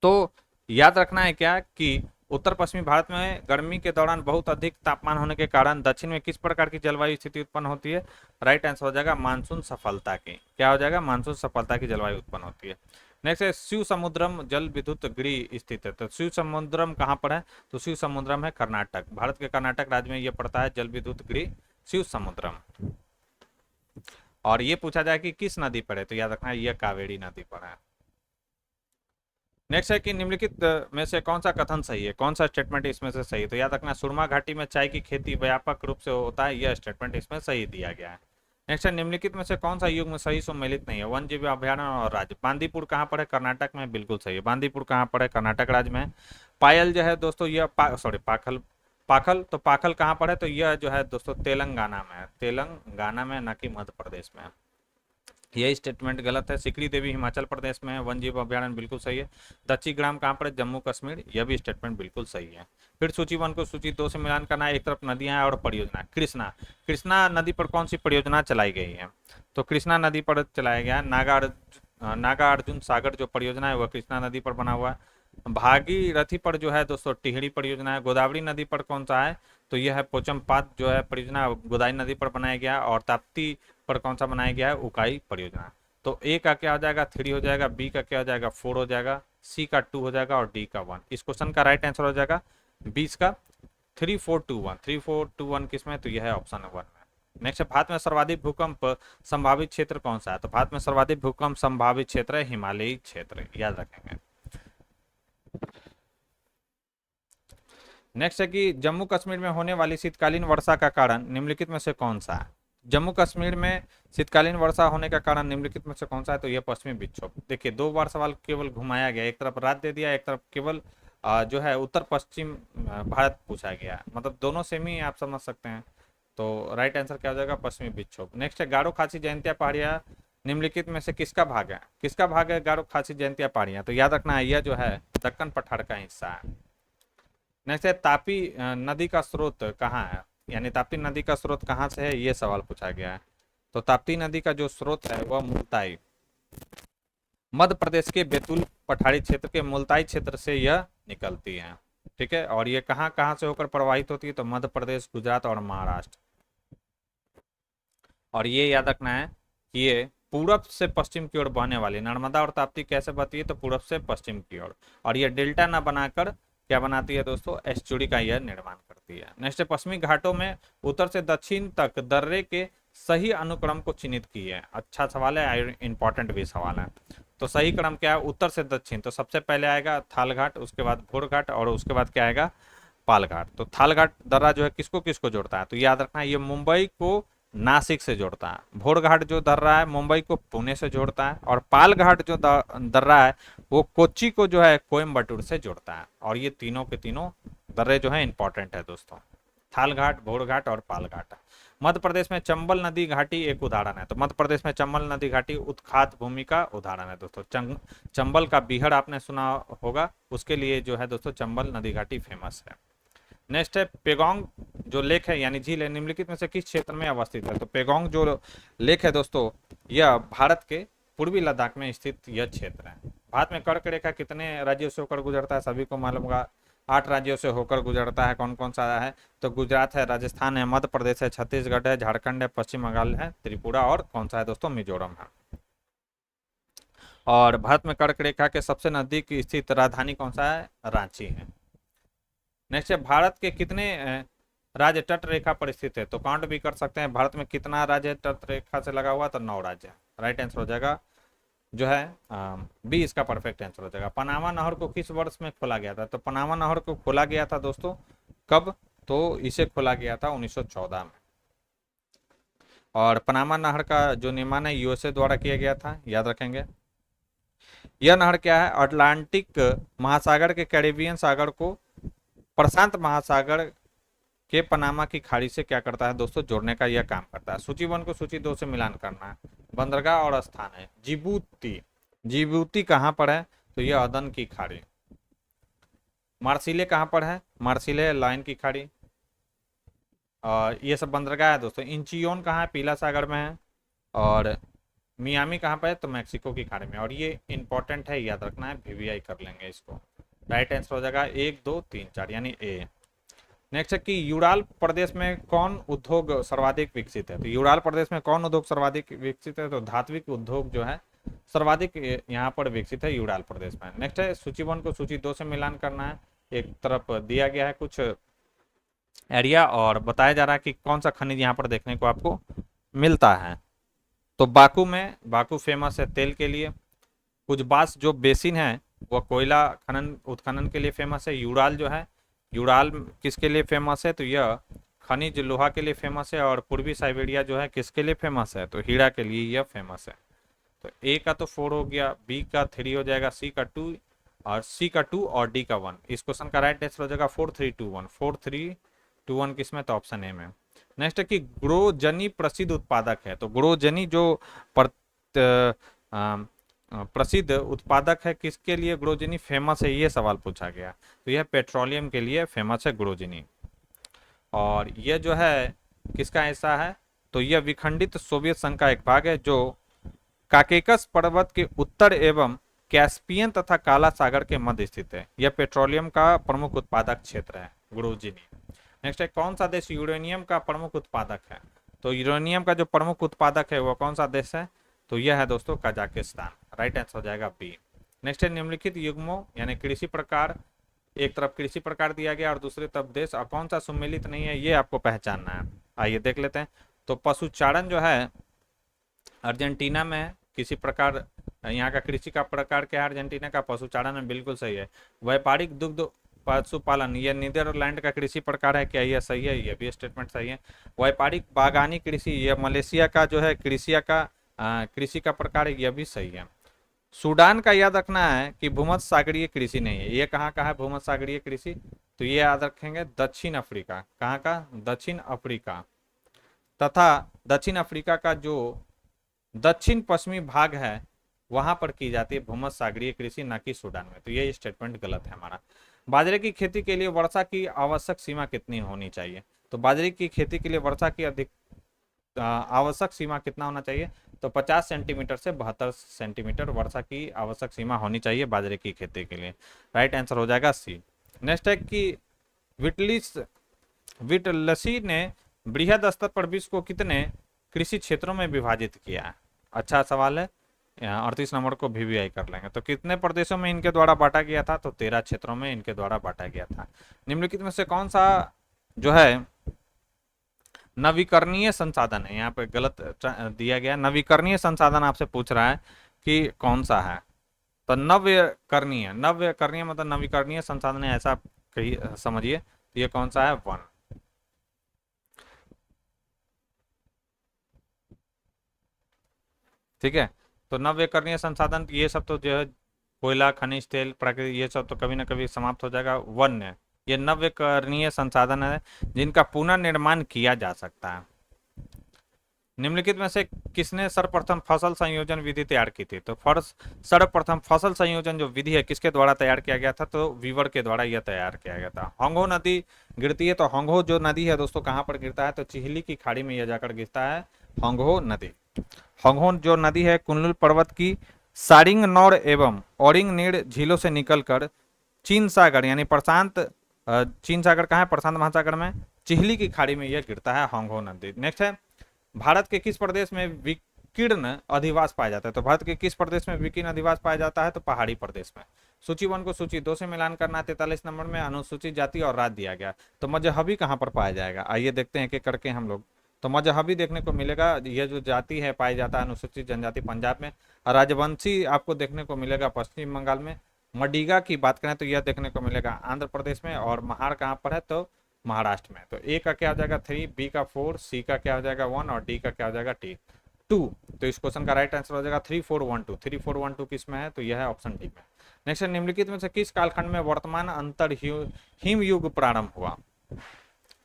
तो याद रखना है क्या कि उत्तर पश्चिमी भारत में गर्मी के दौरान बहुत अधिक तापमान होने के कारण दक्षिण में किस प्रकार की जलवायु स्थिति उत्पन्न होती है? राइट आंसर हो जाएगा मानसून सफलता की। क्या हो जाएगा? मानसून सफलता की जलवायु उत्पन्न होती है। नेक्स्ट है शिव समुद्रम जल विद्युत गृह स्थित है। तो शिव समुद्रम कहाँ पर है? तो शिव समुद्रम है कर्नाटक, भारत के कर्नाटक राज्य में यह पड़ता है जल विद्युत गृह शिव समुद्रम। और ये पूछा जाए कि किस नदी पर है? तो याद रखना यह कावेरी नदी पर है। नेक्स्ट है कि निम्नलिखित में से कौन सा कथन सही है? कौन सा स्टेटमेंट इसमें से सही है? तो याद रखना सुरमा घाटी में चाय की खेती व्यापक रूप से होता है, यह स्टेटमेंट इसमें सही दिया गया है। नेक्स्ट है निम्नलिखित में से कौन सा युग में सही सम्मिलित नहीं है? वन जीव अभ्यारण्य और राज्य। बांदीपुर कहाँ पर है? कर्नाटक में, बिल्कुल सही है। बांदीपुर कहाँ पर है? कर्नाटक राज्य में। पायल जो है दोस्तों यह पाखल तो पाखल कहाँ पर है? तो यह जो है दोस्तों तेलंगाना में है, तेलंगाना में, न कि मध्य प्रदेश में। यही स्टेटमेंट गलत है। सिकरी देवी हिमाचल प्रदेश में है, वन जीव अभ्यारण्य बिल्कुल सही है। दक्षी ग्राम कहाँ पर है? जम्मू कश्मीर, यह भी स्टेटमेंट बिल्कुल सही है। फिर सूची 1 को सूची 2 से मिलान करना है। एक तरफ नदियां हैं और परियोजना। कृष्णा नदी पर कौन सी परियोजना चलाई गई है? तो कृष्णा नदी पर चलाया गया नागा अर्जुन सागर जो परियोजना है वह कृष्णा नदी पर बना हुआ है। भागीरथी पर जो है दोस्तों टिहरी परियोजना है। गोदावरी नदी पर कौन सा है? तो यह है पोचमपात जो है परियोजना गोदावरी नदी पर बनाया गया। और ताप्ती पर कौन सा बनाया गया है? उकाई परियोजना। तो ए का क्या हो जाएगा? 3 हो जाएगा, बी का क्या हो जाएगा? 4 हो जाएगा, सी का 2 हो जाएगा और डी का 1। इस क्वेश्चन का राइट आंसर हो जाएगा 20 का 3 4 2 1। 3 4 2 1 किसमें? तो यह है ऑप्शन 1 में। नेक्स्ट, भारत में सर्वाधिक भूकंप संभावित क्षेत्र कौन सा है? तो भारत में सर्वाधिक भूकंप संभावित क्षेत्र है हिमालयी क्षेत्र, याद रखेंगे। नेक्स्ट है कि जम्मू कश्मीर में होने वाली शीतकालीन वर्षा का कारण निम्नलिखित में से कौन सा है? जम्मू कश्मीर में शीतकालीन वर्षा होने का कारण निम्नलिखित में से कौन सा है? तो यह पश्चिमी विक्षोभ। देखिए 2 बार सवाल केवल घुमाया गया, एक तरफ राज्य दे दिया, एक तरफ केवल जो है उत्तर पश्चिम भारत पूछा गया, मतलब दोनों सेम ही आप समझ सकते हैं। तो राइट आंसर क्या हो जाएगा? पश्चिमी विक्षोभ। नेक्स्ट है गारो खासी जयंतिया पहाड़ियाँ निम्नलिखित में से किसका भाग है? किसका भाग है गारो खासी जयंतिया पहाड़ियाँ? तो याद रखना है यह जो है दक्कन पठार का हिस्सा है। नेक्स्ट है तापी नदी का स्रोत कहाँ है? यानी ताप्ती नदी का स्रोत कहाँ से है, ये सवाल पूछा गया है। तो ताप्ती नदी का जो स्रोत है वह मुल्ताई, मध्य प्रदेश के बैतूल पठारी क्षेत्र के मुल्ताई क्षेत्र से यह निकलती है। ठीक है, और ये कहाँ कहाँ से होकर प्रवाहित होती है? तो मध्य प्रदेश, गुजरात और महाराष्ट्र। और ये याद रखना है कि ये पूरब से पश्चिम की ओर बहने वाली, नर्मदा और ताप्ती कैसे बहती है? तो पूरब से पश्चिम की ओर। और ये डेल्टा न बनाकर क्या बनाती है दोस्तों? एस्चुरी का यह निर्माण करती है। नेक्स्ट, पश्चिमी घाटों में उत्तर से दक्षिण तक दर्रे के सही अनुक्रम को चिन्हित की है। अच्छा सवाल है, इंपॉर्टेंट भी सवाल है। तो सही क्रम क्या है, उत्तर से दक्षिण। तो सबसे पहले आएगा थाल घाट, उसके बाद भोर घाट और उसके बाद क्या आएगा, पाल घाट। तो थाल घाट दर्रा जो है किसको किसको जोड़ता है, तो याद रखना ये मुंबई को नासिक से जोड़ता है। भोर घाट जो दर्रा है मुंबई को पुणे से जोड़ता है, और पाल घाट जो दर्रा है वो कोच्चि को जो है कोयम्बटूर से जोड़ता है। और ये तीनों के तीनों दर्रे जो है इंपॉर्टेंट है दोस्तों, थाल घाट, भोर घाट और पाल घाट। मध्य प्रदेश में चंबल नदी घाटी एक उदाहरण है। तो मध्य प्रदेश में चंबल नदी घाटी उत्खात भूमि का उदाहरण है दोस्तों। चंबल का बीहड़ आपने सुना होगा, उसके लिए जो है दोस्तों चंबल नदी घाटी फेमस है। नेक्स्ट है पेगोंग जो लेक है यानी झील है, निम्नलिखित में से किस क्षेत्र में अवस्थित है। तो पेगोंग जो लेक है दोस्तों यह भारत के पूर्वी लद्दाख में स्थित यह क्षेत्र है। भारत में कर्क रेखा कितने राज्यों से होकर गुजरता है, सभी को मालूम होगा, 8 राज्यों से होकर गुजरता है। कौन कौन सा है, तो गुजरात है, राजस्थान है, मध्य प्रदेश है, छत्तीसगढ़ है, झारखंड है, पश्चिम बंगाल है, त्रिपुरा और कौन सा है दोस्तों, मिजोरम है। और भारत में कर्क रेखा के सबसे नजदीक स्थित राजधानी कौन सा है, रांची है। नेक्स्ट है भारत के कितने राज्य तट रेखा पर स्थित है। तो काउंट भी कर सकते हैं, भारत में कितना राज्य तट रेखा से लगा हुआ, तो 9 राज्य। राइट आंसर हो जाएगा जो है बी, इसका परफेक्ट आंसर हो जाएगा। पनामा नहर को किस वर्ष में खोला गया था। तो पनामा नहर को खोला गया था दोस्तों कब, तो इसे खोला गया था 1914 में। और पनामा नहर का जो निर्माण है यूएसए द्वारा किया गया था, याद रखेंगे। यह नहर क्या है, अटलांटिक महासागर के कैरिबियन सागर को प्रशांत महासागर के पनामा की खाड़ी से क्या करता है दोस्तों, जोड़ने का यह काम करता है। सूची 1 को सूची 2 से मिलान करना है। बंदरगाह और स्थान है जिबूती, जिबूती कहाँ पर है, तो यह अदन की खाड़ी। मार्सिले कहाँ पर है, मार्सिले लाइन की खाड़ी। और ये सब बंदरगाह है दोस्तों। इंचियोन कहाँ है, पीला सागर में है। और मियामी कहाँ पर है, तो मैक्सिको की खाड़ी में। और ये इंपॉर्टेंट है, याद रखना है, वीवीआई कर लेंगे इसको। राइट आंसर हो जाएगा 1 2 3 4 यानी ए। नेक्स्ट है कि यूराल प्रदेश में कौन उद्योग सर्वाधिक विकसित है। तो यूराल प्रदेश में कौन उद्योग सर्वाधिक विकसित है, तो धात्विक उद्योग जो है सर्वाधिक यहाँ पर विकसित है यूराल प्रदेश में। नेक्स्ट है सूची 1 को सूची 2 से मिलान करना है। एक तरफ दिया गया है कुछ एरिया और बताया जा रहा है कि कौन सा खनिज यहाँ पर देखने को आपको मिलता है। तो बाकू में, बाकू फेमस है तेल के लिए। कुछ बास जो बेसिन है वह कोयला खनन उत्खनन के लिए फेमस है। यूराल जो है, यूराल किसके लिए फेमस है, तो यह खनिज लोहा के लिए फेमस है। और पूर्वी साइबेरिया जो है किसके लिए फेमस है, तो हीरा के लिए यह फेमस है। तो ए का तो 4 हो गया, बी का 3 हो जाएगा, सी का 2 और सी का 2 और डी का 1। इस क्वेश्चन का राइट आंसर हो जाएगा 4 3 2 1। 4 3 2 1 किसमें, तो ऑप्शन ए में। नेक्स्ट है कि ग्रोजनी प्रसिद्ध उत्पादक है। तो ग्रोजनी जो प्रसिद्ध उत्पादक है, किसके लिए ग्रोजनी फेमस है, ये सवाल पूछा गया। तो यह पेट्रोलियम के लिए फेमस है ग्रोजनी। और यह जो है किसका हिस्सा है, तो यह विखंडित सोवियत संघ का एक भाग है जो काकेकस पर्वत के उत्तर एवं कैस्पियन तथा काला सागर के मध्य स्थित है। यह पेट्रोलियम का प्रमुख उत्पादक क्षेत्र है ग्रोजनी। नेक्स्ट है कौन सा देश यूरेनियम का प्रमुख उत्पादक है। तो यूरेनियम का जो प्रमुख उत्पादक है वह कौन सा देश है, तो यह है दोस्तों कजाकिस्तान। राइट आंसर हो जाएगा बी। नेक्स्ट है निम्नलिखित युग्मों यानी कृषि प्रकार, एक तरफ कृषि प्रकार दिया गया और दूसरी तरफ देश, और कौन सा सम्मिलित नहीं है ये आपको पहचानना है। आइए देख लेते हैं। तो पशुचारण जो है अर्जेंटीना में किसी प्रकार, यहाँ का कृषि का प्रकार क्या है, अर्जेंटीना का पशुचारण में, बिल्कुल सही है। व्यापारिक दुग्ध पशुपालन यह नीदरलैंड का कृषि प्रकार है, क्या यह सही है, यह भी स्टेटमेंट सही है। व्यापारिक बागानी कृषि यह मलेशिया का जो है कृषि का प्रकार है, यह भी सही है। सूडान का याद रखना है कि भूमध्य सागरीय कृषि नहीं है। ये कहाँ का है भूमध्य सागरीय कृषि, तो ये याद रखेंगे दक्षिण अफ्रीका। कहाँ का, दक्षिण अफ्रीका। तथा दक्षिण अफ्रीका का जो दक्षिण पश्चिमी भाग है वहां पर की जाती है भूमध्य सागरीय कृषि, न कि सूडान में। तो ये स्टेटमेंट गलत है हमारा। बाजरे की खेती के लिए वर्षा की आवश्यक सीमा कितनी होनी चाहिए। तो बाजरे की खेती के लिए वर्षा की आवश्यक सीमा कितना होना चाहिए, तो 50 सेंटीमीटर से 72 सेंटीमीटर वर्षा की आवश्यक सीमा होनी चाहिए बाजरे की खेती के लिए। राइट आंसर हो जाएगा सी। नेक्स्ट है कि विटलसी ने बृहद स्तर पर विश्व को कितने कृषि क्षेत्रों में विभाजित किया है। अच्छा सवाल है, 38 नंबर को वीवीआई कर लेंगे। तो कितने प्रदेशों में इनके द्वारा बांटा गया था, तो 13 क्षेत्रों में इनके द्वारा बांटा गया था। निम्नलिखित में से कौन सा जो है नवीकरणीय संसाधन है, यहाँ पे गलत दिया गया। नवीकरणीय संसाधन आपसे पूछ रहा है कि कौन सा है, तो नव्यकरणीय मतलब नवीकरणीय संसाधन है, ऐसा कही समझिए। तो ये कौन सा है? 1। ठीक है, तो नव्यकरणीय संसाधन ये सब तो जो है कोयला, खनिज तेल, प्राकृतिक, ये सब तो कभी ना कभी समाप्त हो जाएगा। वन्य, ये नव्यकरणीय संसाधन है जिनका पुनर्निर्माण किया जा सकता है। निम्नलिखित में से किसने सर्वप्रथम फसल संयोजन विधि तैयार की थी? तो सर्वप्रथम फसल संयोजन जो विधि है किसके द्वारा तैयार किया गया था? तो वीवर के द्वारा यह तैयार किया गया था। होंगो नदी गिरती है, तो होंगो जो नदी है दोस्तों कहाँ पर गिरता है? तो चिहली की खाड़ी में यह जाकर गिरता है, होंगो नदी। होंगो जो नदी है कुनलुन पर्वत की सारिंग नौर एवं औरिंग नीर झीलों से निकलकर चीन सागर यानी प्रशांत, चीन सागर कहाँ है? प्रशांत महासागर में, चिहली की खाड़ी में यह गिरता है, होंगो नदी। नेक्स्ट है, भारत के किस प्रदेश में विकीर्ण अधिवास पाया जाता है? तो भारत के किस प्रदेश में विकीर्ण अधिवास पाया जाता है? तो पहाड़ी प्रदेश में। सूची 1 को सूची 2 से मिलान करना। 43 नंबर में अनुसूचित जाति और राज्य दिया गया। तो मजहबी कहाँ पर पाया जाएगा? आइए देखते हैं एक एक करके हम लोग। तो मजहबी देखने को मिलेगा, यह जो जाति है पाई जाता है अनुसूचित जनजाति पंजाब में। राजवंशी आपको देखने को मिलेगा पश्चिम बंगाल में। मडिगा की बात करें तो यह देखने को मिलेगा आंध्र प्रदेश में। और महार कहाँ पर है? तो महाराष्ट्र में। तो ए का क्या हो जाएगा? 3, बी का 4, सी का क्या हो जाएगा? 1 और डी का क्या हो जाएगा? 2। तो इस क्वेश्चन का राइट आंसर हो जाएगा 3412। 3412 किस में है? तो यह है ऑप्शन डी में। नेक्स्ट, निम्नलिखित में से किस कालखंड में वर्तमान अंतर हिम युग प्रारंभ हुआ?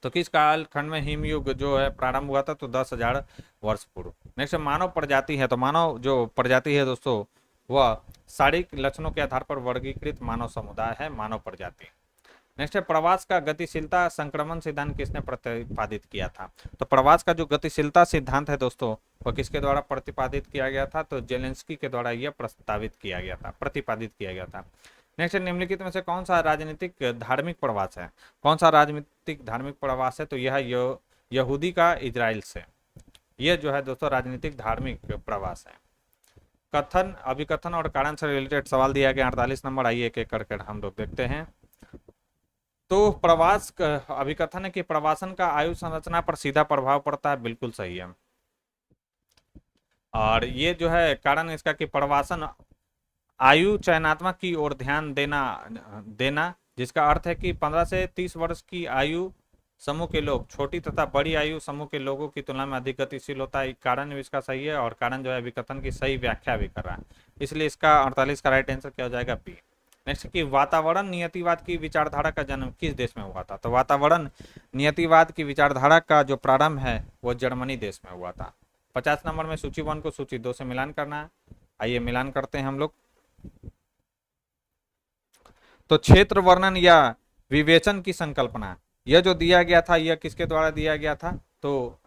तो किस कालखंड में हिम युग जो है प्रारंभ हुआ था? तो 10,000 वर्ष पूर्व। नेक्स्ट, मानव प्रजाति है, तो मानव जो प्रजाति है दोस्तों वह शारीरिक लक्षणों के आधार पर वर्गीकृत मानव समुदाय है, मानव प्रजाति। नेक्स्ट है, प्रवास का गतिशीलता संक्रमण सिद्धांत किसने प्रतिपादित किया था? तो प्रवास का जो गतिशीलता सिद्धांत है दोस्तों वह किसके द्वारा प्रतिपादित किया गया था? तो जेलेंस्की के द्वारा यह प्रतिपादित किया गया था। नेक्स्ट, निम्नलिखित में से कौन सा राजनीतिक धार्मिक प्रवास है? कौन सा राजनीतिक धार्मिक प्रवास है? तो यह यहूदी का इजराइल से। यह जो है दोस्तों राजनीतिक धार्मिक प्रवास है। कथन, अभिकथन और कारण से रिलेटेड सवाल दिया गया 48 नंबर। आइए एक एक करके हम लोग देखते हैं। तो प्रवास अभिकथन है कि प्रवासन का आयु संरचना पर सीधा प्रभाव पड़ता है, बिल्कुल सही है। और ये जो है कारण इसका कि प्रवासन आयु चयनात्मक की ओर ध्यान देना जिसका अर्थ है कि 15 से 30 वर्ष की आयु समूह के लोग छोटी तथा बड़ी आयु समूह के लोगों की तुलना में अधिक गतिशील होता है। कारण भी इसका सही है और कारण जो है अभिकथन की सही व्याख्या भी कर रहा है, इसलिए इसका 48 का राइट आंसर क्या हो जाएगा? बी। नेक्स्ट, कि वातावरण नियतिवाद की विचारधारा का जन्म किस देश में हुआ था? तो वातावरण नियतिवाद की विचारधारा का जो प्रारंभ है वो जर्मनी देश में हुआ था। 50 नंबर में सूची 1 को सूची 2 से मिलान करना है। आइए मिलान करते हैं हम लोग। तो क्षेत्र वर्णन या विवेचन की संकल्पना यह जो दिया गया था यह किसके द्वारा दिया गया था? तो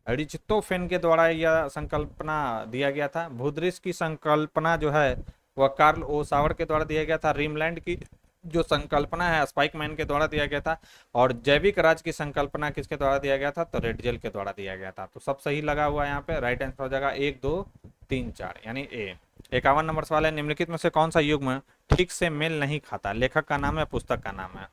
अरिस्टोफेन के द्वारा यह संकल्पना दिया गया था। भूदृश्य की संकल्पना जो है वह कार्ल ओ सावर के द्वारा दिया गया था। रीमलैंड की जो संकल्पना है स्पाइकमैन के द्वारा दिया गया था। और जैविक राज्य की संकल्पना किसके द्वारा दिया गया था? तो रेडजेल के द्वारा दिया गया था। तो सब सही लगा हुआ है यहाँ पे। राइट आंसर हो जाएगा 1, 2, 3, 4 यानी ए। 51 नंबर सवाल है, निम्नलिखित में से कौन सा युग्म ठीक से मेल नहीं खाता? लेखक का नाम है, पुस्तक का नाम है।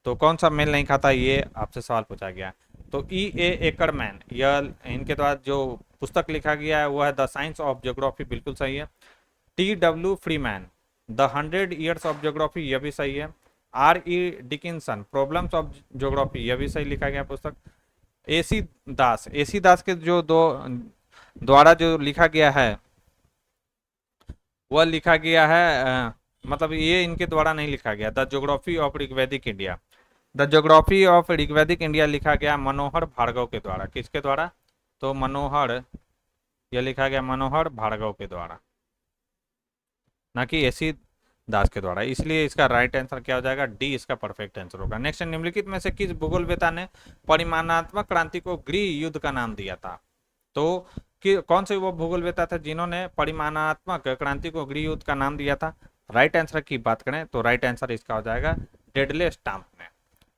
तो कौन सा मेल नहीं खाता ये आपसे सवाल पूछा गया। तो ई ए एकरमैन, यह इनके द्वारा जो पुस्तक लिखा गया है वह है द साइंस ऑफ ज्योग्राफी, बिल्कुल सही है। T W Freeman, the 100 years of geography, यह भी सही है। R E Dickinson, problems of geography, यह भी सही लिखा गया पुस्तक। एसी दास के जो द्वारा जो लिखा गया है वह लिखा गया है मतलब ये इनके द्वारा नहीं लिखा गया। The geography of Rigvedic India, the geography of Rigvedic India लिखा गया मनोहर भार्गव के द्वारा। किसके द्वारा? तो मनोहर, यह लिखा गया मनोहर भार्गव के द्वारा, ना कि एसी दास के द्वारा। इसलिए इसका राइट आंसर क्या हो जाएगा? डी इसका परफेक्ट आंसर होगा। नेक्स्ट, निम्नलिखित में से किस भूगोलवेता ने परिमाणात्मक क्रांति को गृह युद्ध का नाम दिया था? तो कि कौन से वो भूगोलवेता थे जिन्होंने परिमाणात्मक क्रांति को गृह युद्ध का नाम दिया था? राइट आंसर की बात करें तो राइट आंसर इसका हो जाएगा डेडले स्टाम्प ने।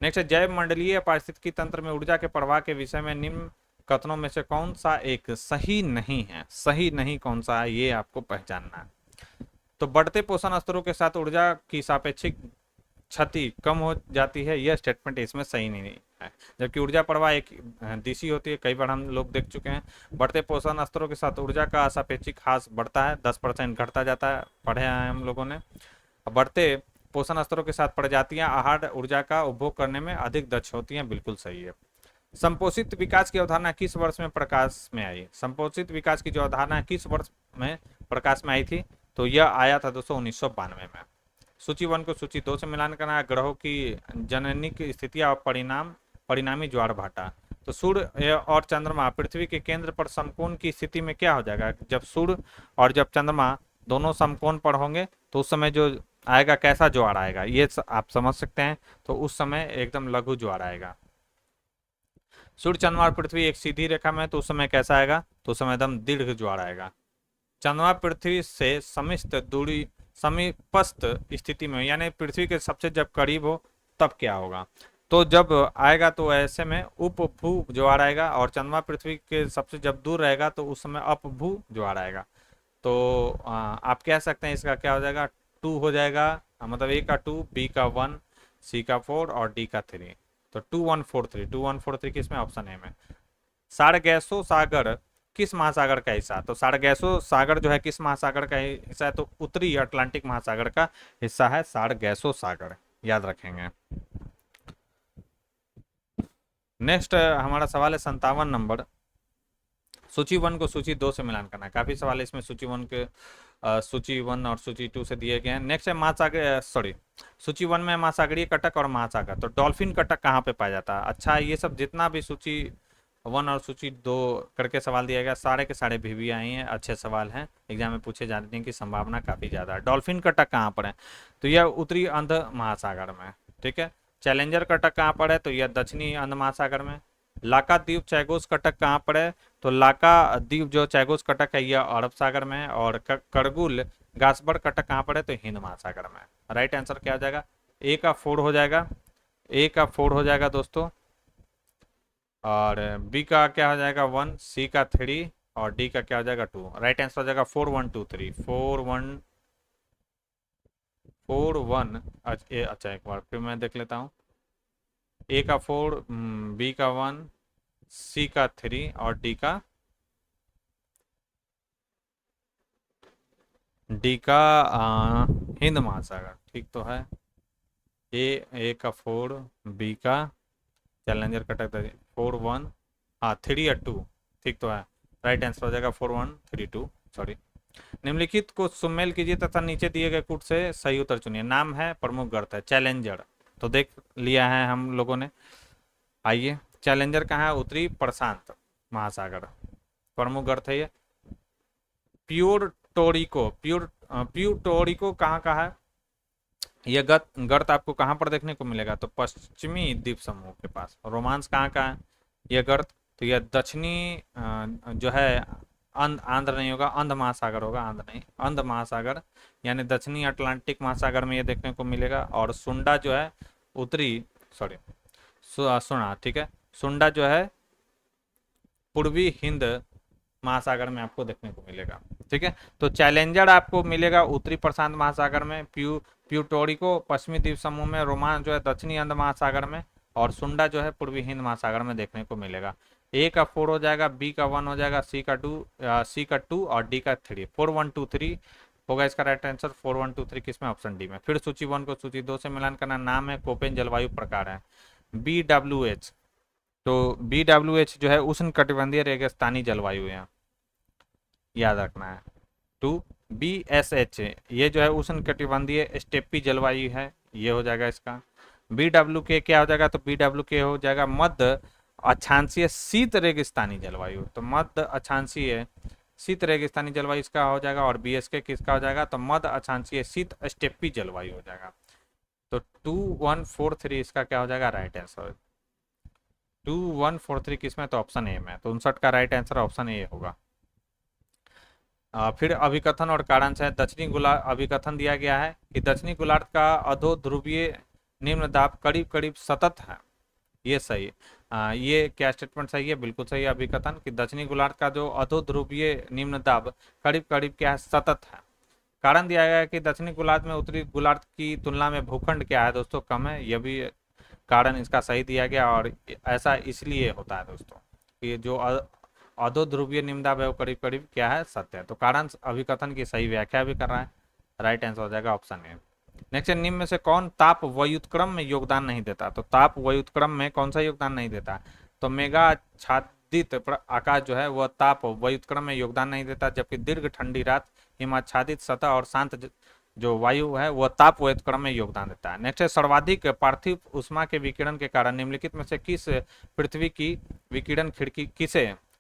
नेक्स्ट, जैव मंडलीय पारिस्थितिकी तंत्र में ऊर्जा के प्रवाह के विषय में निम्न कथनों में से कौन सा एक सही नहीं है? सही नहीं कौन सा है ये आपको पहचानना है। तो बढ़ते पोषण स्तरों के साथ ऊर्जा की सापेक्षिक क्षति कम हो जाती है, यह स्टेटमेंट इसमें सही नहीं है। में, जबकि ऊर्जा प्रवाह एक दिशी होती है। कई बार हम लोग देख चुके हैं। बढ़ते पोषण स्तरों के साथ ऊर्जा का सापेक्षिक ह्रास बढ़ता है, 10% घटता जाता है, पढ़े हैं हम लोगों ने। बढ़ते पोषण स्तरों के साथ प्रजातियां आहार ऊर्जा का उपभोग करने में अधिक दक्ष होती हैं, बिल्कुल सही है। संपोषित विकास की अवधारणा किस वर्ष में प्रकाश में आई? संपोषित विकास की जो अवधारणा किस वर्ष में प्रकाश में आई थी? तो यह आया था दोस्तों 1992 में। सूची 1 को सूची 2 से मिलान करना है। ग्रहों की जननिक स्थितियां और परिणामी ज्वार भाटा। तो सूर्य और चंद्रमा पृथ्वी के केंद्र पर समकोण की स्थिति में क्या हो जाएगा? जब सूर्य और जब चंद्रमा दोनों समकोण पर होंगे तो उस समय जो आएगा, कैसा ज्वार आएगा, ये आप समझ सकते हैं। तो उस समय एकदम लघु ज्वार आएगा। सूर्य, चंद्रमा और पृथ्वी एक सीधी रेखा में, तो उस समय कैसा आएगा? तो उस समय एकदम दीर्घ ज्वार आएगा। चंद्रमा पृथ्वी से समीपस्थ स्थिति में, यानी पृथ्वी के सबसे जब करीब हो तब क्या होगा? तो जब आएगा तो ऐसे में उपभू ज्वार आएगा, और चंद्रमा पृथ्वी के सबसे जब दूर रहेगा तो उस समय अपभू ज्वार आएगा। तो आप कह सकते हैं इसका क्या हो जाएगा? 2 हो जाएगा, मतलब ए का 2, बी का 1, सी का 4 और डी का 3। तो 2143 किसमें? ऑप्शन ए में। सारगैसो सागर किस महासागर का हिस्सा? तो सारगैसो सागर जो है किस महासागर का हिस्सा है? तो उत्तरी अटलांटिक महासागर का हिस्सा है सारगैसो सागर, याद रखेंगे। नेक्स्ट हमारा सवाल है 57 नंबर। सूची 1 को सूची 2 से मिलान करना है। काफी सवाल इसमें सूची 1 और सूची 2 से दिए गए हैं। नेक्स्ट है महासागर, सूची 1 में महासागरीय कटक और महासागर। तो डॉल्फिन कटक कहाँ पे पाया जाता है? अच्छा, ये सब जितना भी सूची 1 और सूची 2 करके सवाल दिया गया, सारे के सारे भी आई हैं, अच्छे सवाल हैं, एग्जाम में पूछे जाने की संभावना काफी ज्यादा है। डॉल्फिन कटक कहाँ पर है? तो यह उत्तरी अंध महासागर में, ठीक है। चैलेंजर कटक कहाँ पर है? तो यह दक्षिणी अंध महासागर में। लाका द्वीप चैगोस कटक कहाँ पर है? तो लाका द्वीप जो चैगोस कटक है यह अरब सागर में है। और करगुल गासबर्ग कटक कहाँ पर है? तो हिंद महासागर में। राइट आंसर क्या हो जाएगा? ए का 4 हो जाएगा, ए का 4 हो जाएगा दोस्तों, और बी का क्या हो जाएगा? 1, सी का 3 और डी का क्या हो जाएगा? 2। राइट आंसर हो जाएगा 4 1 2 3 4 1 4 1। अच्छा, एक बार फिर मैं देख लेता हूँ। ए का 4, बी का 1, सी का 3 और डी का हिंद महासागर, ठीक तो है। ए का 4, बी का चैलेंजर कटक 4 1, हाँ 3 या 2, ठीक तो है। राइट आंसर हो जाएगा 4 1 3 2, सॉरी। निम्नलिखित को सुमेल कीजिए तथा नीचे दिए गए कूट से सही उत्तर चुनिए। नाम है, प्रमुख गर्त है। चैलेंजर तो देख लिया है हम लोगों ने। आइए, चैलेंजर कहाँ है? उत्तरी प्रशांत महासागर, प्रमुख गर्त है ये। प्यूर्टोरिको कहाँ का है? यह गर्त आपको कहाँ पर देखने को मिलेगा? तो पश्चिमी द्वीप समूह के पास। रोमांस कहाँ का है यह गर्त? तो यह दक्षिणी जो है आंध्र नहीं होगा, अंध महासागर होगा, आंध्र नहीं, अंध महासागर, यानी दक्षिणी अटलांटिक महासागर में यह देखने को मिलेगा। और सुंडा जो है उत्तरी, सुना, ठीक है, सुंडा जो है पूर्वी हिंद महासागर में आपको देखने को मिलेगा, ठीक है। तो चैलेंजर आपको मिलेगा उत्तरी प्रशांत महासागर में, प्यूटोरिको पश्चिमी द्वीप समूह में, रोमान जो है दक्षिणी अंध महासागर में, और सुंडा जो है पूर्वी हिंद महासागर में देखने को मिलेगा। ए का 4 हो जाएगा, बी का 1 हो जाएगा, सी का 2 और डी का 3। 4 1 2 3 होगा इसका राइट आंसर। 4 1 2 3 किसमें? ऑप्शन डी में। फिर सूची 1 को सूची 2 से मिलान करना। नाम है, कोपेन जलवायु प्रकार है BWH। तो BWH जो है उष्ण कटिबंधीय रेगिस्तानी जलवायु है, याद रखना है। 2 BSH ये जो है उष्ण कटिबंधीय स्टेपी जलवायु है, ये हो जाएगा इसका। BWK क्या हो जाएगा? तो BWK हो जाएगा मध्य अक्षांशीय शीत रेगिस्तानी जलवायु। तो मध्य अक्षांशीय शीत रेगिस्तानी जलवायु इसका हो जाएगा। और BSK किसका हो जाएगा? तो मध्य अक्षांशीय शीत स्टेपी जलवायु हो जाएगा। तो 2 1 4 3 इसका क्या हो जाएगा? Right answer. 2 1 4 3 किसमें? तो ऑप्शन ए में। तो 59 का राइट आंसर ऑप्शन ए होगा। फिर अभिकथन और कारांश है। दक्षिणी गोलार्ध अभिकथन दिया गया है कि दक्षिणी गोलार्ध का अधो ध्रुवीय निम्न दाब करीब करीब सतत है, ये सही। ये क्या स्टेटमेंट सही है? बिल्कुल सही अभिकथन कि दक्षिणी गोलार्ध का जो अधो ध्रुवीय निम्न दाब करीब करीब क्या है? सतत है। कारण दिया गया है कि दक्षिणी गोलार्ध में उत्तरी गोलार्ध की तुलना में भूखंड क्या है दोस्तों? कम है, यह भी कारण इसका सही दिया गया, और ऐसा इसलिए होता है दोस्तों कि जो अधो ध्रुवीय निम्नदाब है वो करीब करीब क्या है, सत्य है। तो कारण अभिकथन की सही व्याख्या भी कर रहा है। राइट आंसर हो जाएगा ऑप्शन ए। नेक्स्ट, निम्न में से कौन ताप व्युत्क्रम में योगदान नहीं देता? तो ताप व्युत्क्रम में कौन सा योगदान नहीं देता? तो मेगा आच्छादित आकाश जो है वह ताप व्युत्क्रम में योगदान नहीं देता, जबकि दीर्घ ठंडी रात, हिमाच्छादित सतह और शांत जो वायु है वह ताप व्युत्क्रम में योगदान देता है। नेक्स्ट है, सर्वाधिक पार्थिव उष्मा के विकिरण के कारण निम्नलिखित में से किस पृथ्वी की विकिरण खिड़की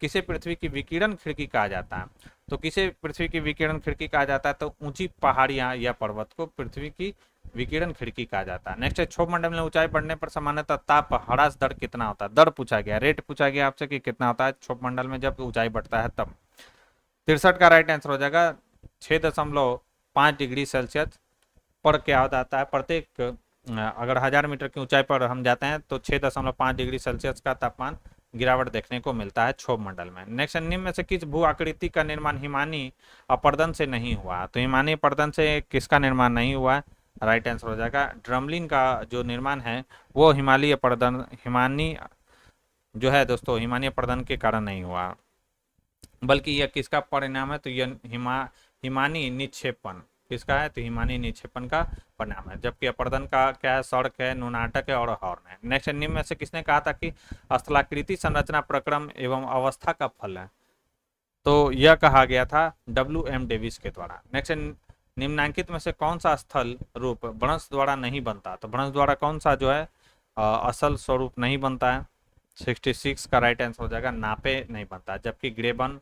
किसे पृथ्वी की विकिरण खिड़की कहा जाता है? तो किसे पृथ्वी की विकिरण खिड़की कहा जाता है? तो ऊंची पहाड़ियां या पर्वत को पृथ्वी की विकिरण खिड़की कहा जाता है। नेक्स्ट है, क्षोभ मंडल में ऊंचाई बढ़ने पर सामान्यतः ताप ह्रास दर कितना होता है? दर पूछा गया, रेट पूछा गया आपसे कि कितना होता है क्षोभ मंडल में जब ऊंचाई बढ़ता है तब। 63 का राइट आंसर हो जाएगा 6.5 डिग्री सेल्सियस पर क्या हो जाता है, प्रत्येक अगर 1000 मीटर की ऊंचाई पर हम जाते हैं तो 6.5 डिग्री सेल्सियस का तापमान गिरावट देखने को मिलता है क्षोभ मंडल में। नेक्स्ट, निम्न में से किस भू आकृति का निर्माण हिमानी अपर्दन से नहीं हुआ? तो हिमानी अपर्दन से किसका निर्माण नहीं हुआ? राइट आंसर हो जाएगा ड्रमलिन का जो निर्माण है वो हिमालय अपर्दन, हिमानी जो है दोस्तों हिमानी अपर्दन के कारण नहीं हुआ, बल्कि यह किसका परिणाम है? तो यह हिमानी निक्षेपण किसका है? तो हिमानी निक्षेपण का परिणाम है। जबकि अपर्दन का क्या है? सड़क है, नुनाटक है और हॉर्न है। नेक्स्ट, निम्न में से किसने कहा था कि स्थलाकृति संरचना प्रक्रम एवं अवस्था का फल है? तो यह कहा गया था WM डेविस के द्वारा। नेक्स्ट, निम्नांकित में से कौन सा स्थल रूप भ्रंश द्वारा नहीं बनता? तो भ्रंश द्वारा कौन सा जो है असल स्वरूप नहीं बनता है? 66 का राइट आंसर हो जाएगा नापे नहीं बनता, जबकि ग्रेबन,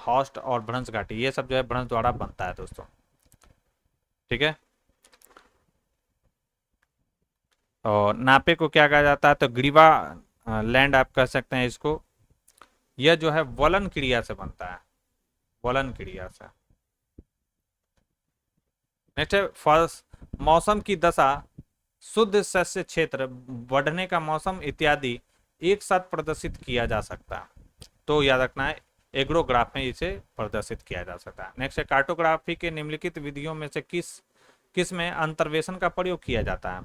हॉस्ट और भ्रंश घाटी ये सब जो है भ्रंश द्वारा बनता है दोस्तों। ठीक है, और नापे को क्या कहा जाता है? तो ग्रीवा लैंड आप कह सकते हैं इसको। यह जो है वलन क्रिया से बनता है, वलन क्रिया से। नेक्स्ट है, फर्स्ट मौसम की दशा, शुद्ध सस्य क्षेत्र, बढ़ने का मौसम इत्यादि एक साथ प्रदर्शित किया जा सकता है। तो याद रखना है एग्रोग्राफ में इसे प्रदर्शित किया जा सकता है। नेक्स्ट है, कार्टोग्राफी के निम्नलिखित विधियों में से किस में अंतर्वेशन का प्रयोग किया जाता है?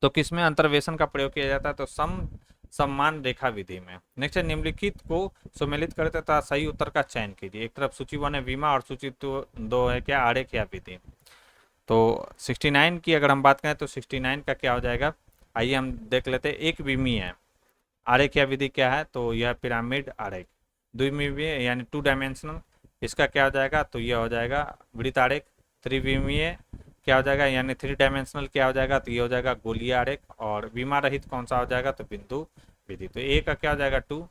तो किस में अंतर्वेशन का प्रयोग किया जाता है? तो सम्मान रेखा विधि में। नेक्स्ट है, निम्नलिखित को सुमेलित करे तथा सही उत्तर का चयन कीजिए। एक तरफ सूची 1 है विमा और सूची 2 है क्या? आरेख या विधि। तो 69 की अगर हम बात करें तो 69 का क्या हो जाएगा, आइए हम देख लेते हैं। एक विमीय है, आरेख या विधि क्या है? तो यह पिरामिड आरेख। द्विविमीय यानी 2 डायमेंशनल, इसका क्या हो जाएगा? तो यह हो जाएगा वृत्त आरेख। त्रिविमीय क्या हो जाएगा यानी 3 डायमेंशनल क्या हो जाएगा? तो ये हो जाएगा गोलीय आरेख। और विमा रहित कौन सा हो जाएगा? तो बिंदु विधि। तो ए का क्या हो जाएगा 2,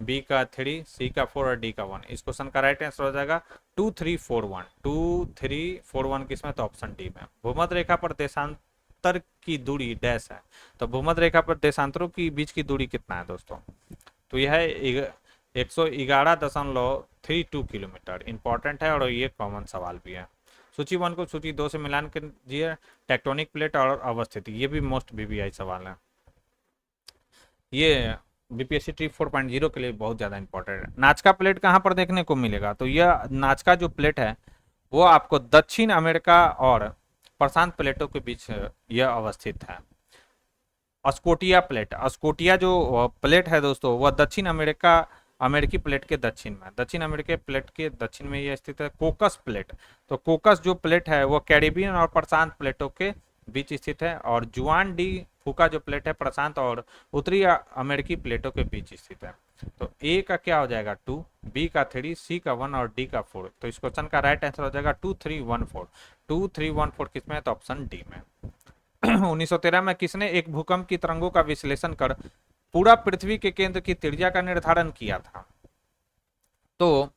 बी का 3, सी का 4 और डी का 1। इस क्वेश्चन का राइट आंसर हो जाएगा 2 3 4 1। 2 3 4 1 किसमें? तो ऑप्शन डी में। भूमध्य रेखा पर देशांतर की दूरी डैश है। तो भूमध्य रेखा पर देशांतरों की बीच की दूरी कितना है दोस्तों? तो यह है 111.32 किलोमीटर। इंपॉर्टेंट है और ये कॉमन सवाल भी है। सूची 1 को सूची 2 से मिलान कीजिए। टेक्टोनिक प्लेट और अवस्थिति, ये भी मोस्ट बीबीआई सवाल है। ये बीपीएससी ट्री 4.0 के लिए बहुत ज़्यादा इंपॉर्टेंट है। नाजका प्लेट कहाँ पर देखने को मिलेगा? तो यह नाजका जो प्लेट है वो आपको दक्षिण अमेरिका और प्रशांत प्लेटों के बीच यह अवस्थित है। अस्कोटिया प्लेट, अस्कोटिया जो प्लेट है दोस्तों वह दक्षिण अमेरिकी प्लेट के दक्षिण में, दक्षिण अमेरिकी प्लेट के दक्षिण में यह स्थित है। कोकस प्लेट, तो कोकस जो प्लेट है वो कैरिबियन और प्रशांत प्लेटों के बीच स्थित है। और जुआन डी फूका जो प्लेट है प्रशांत और उत्तरी अमेरिकी प्लेटों के बीच स्थित है। तो ए का क्या हो जाएगा 2, बी का 3, सी का 1 और डी का 4। तो इस क्वेश्चन का राइट आंसर हो जाएगा 2 3 1 4। 2 3 1 4 किसमें है? तो ऑप्शन डी में। 1913 में किसने एक भूकंप की तरंगों का विश्लेषण कर पूरा पृथ्वी के केंद्र की त्रिज्या का निर्धारण किया था? तो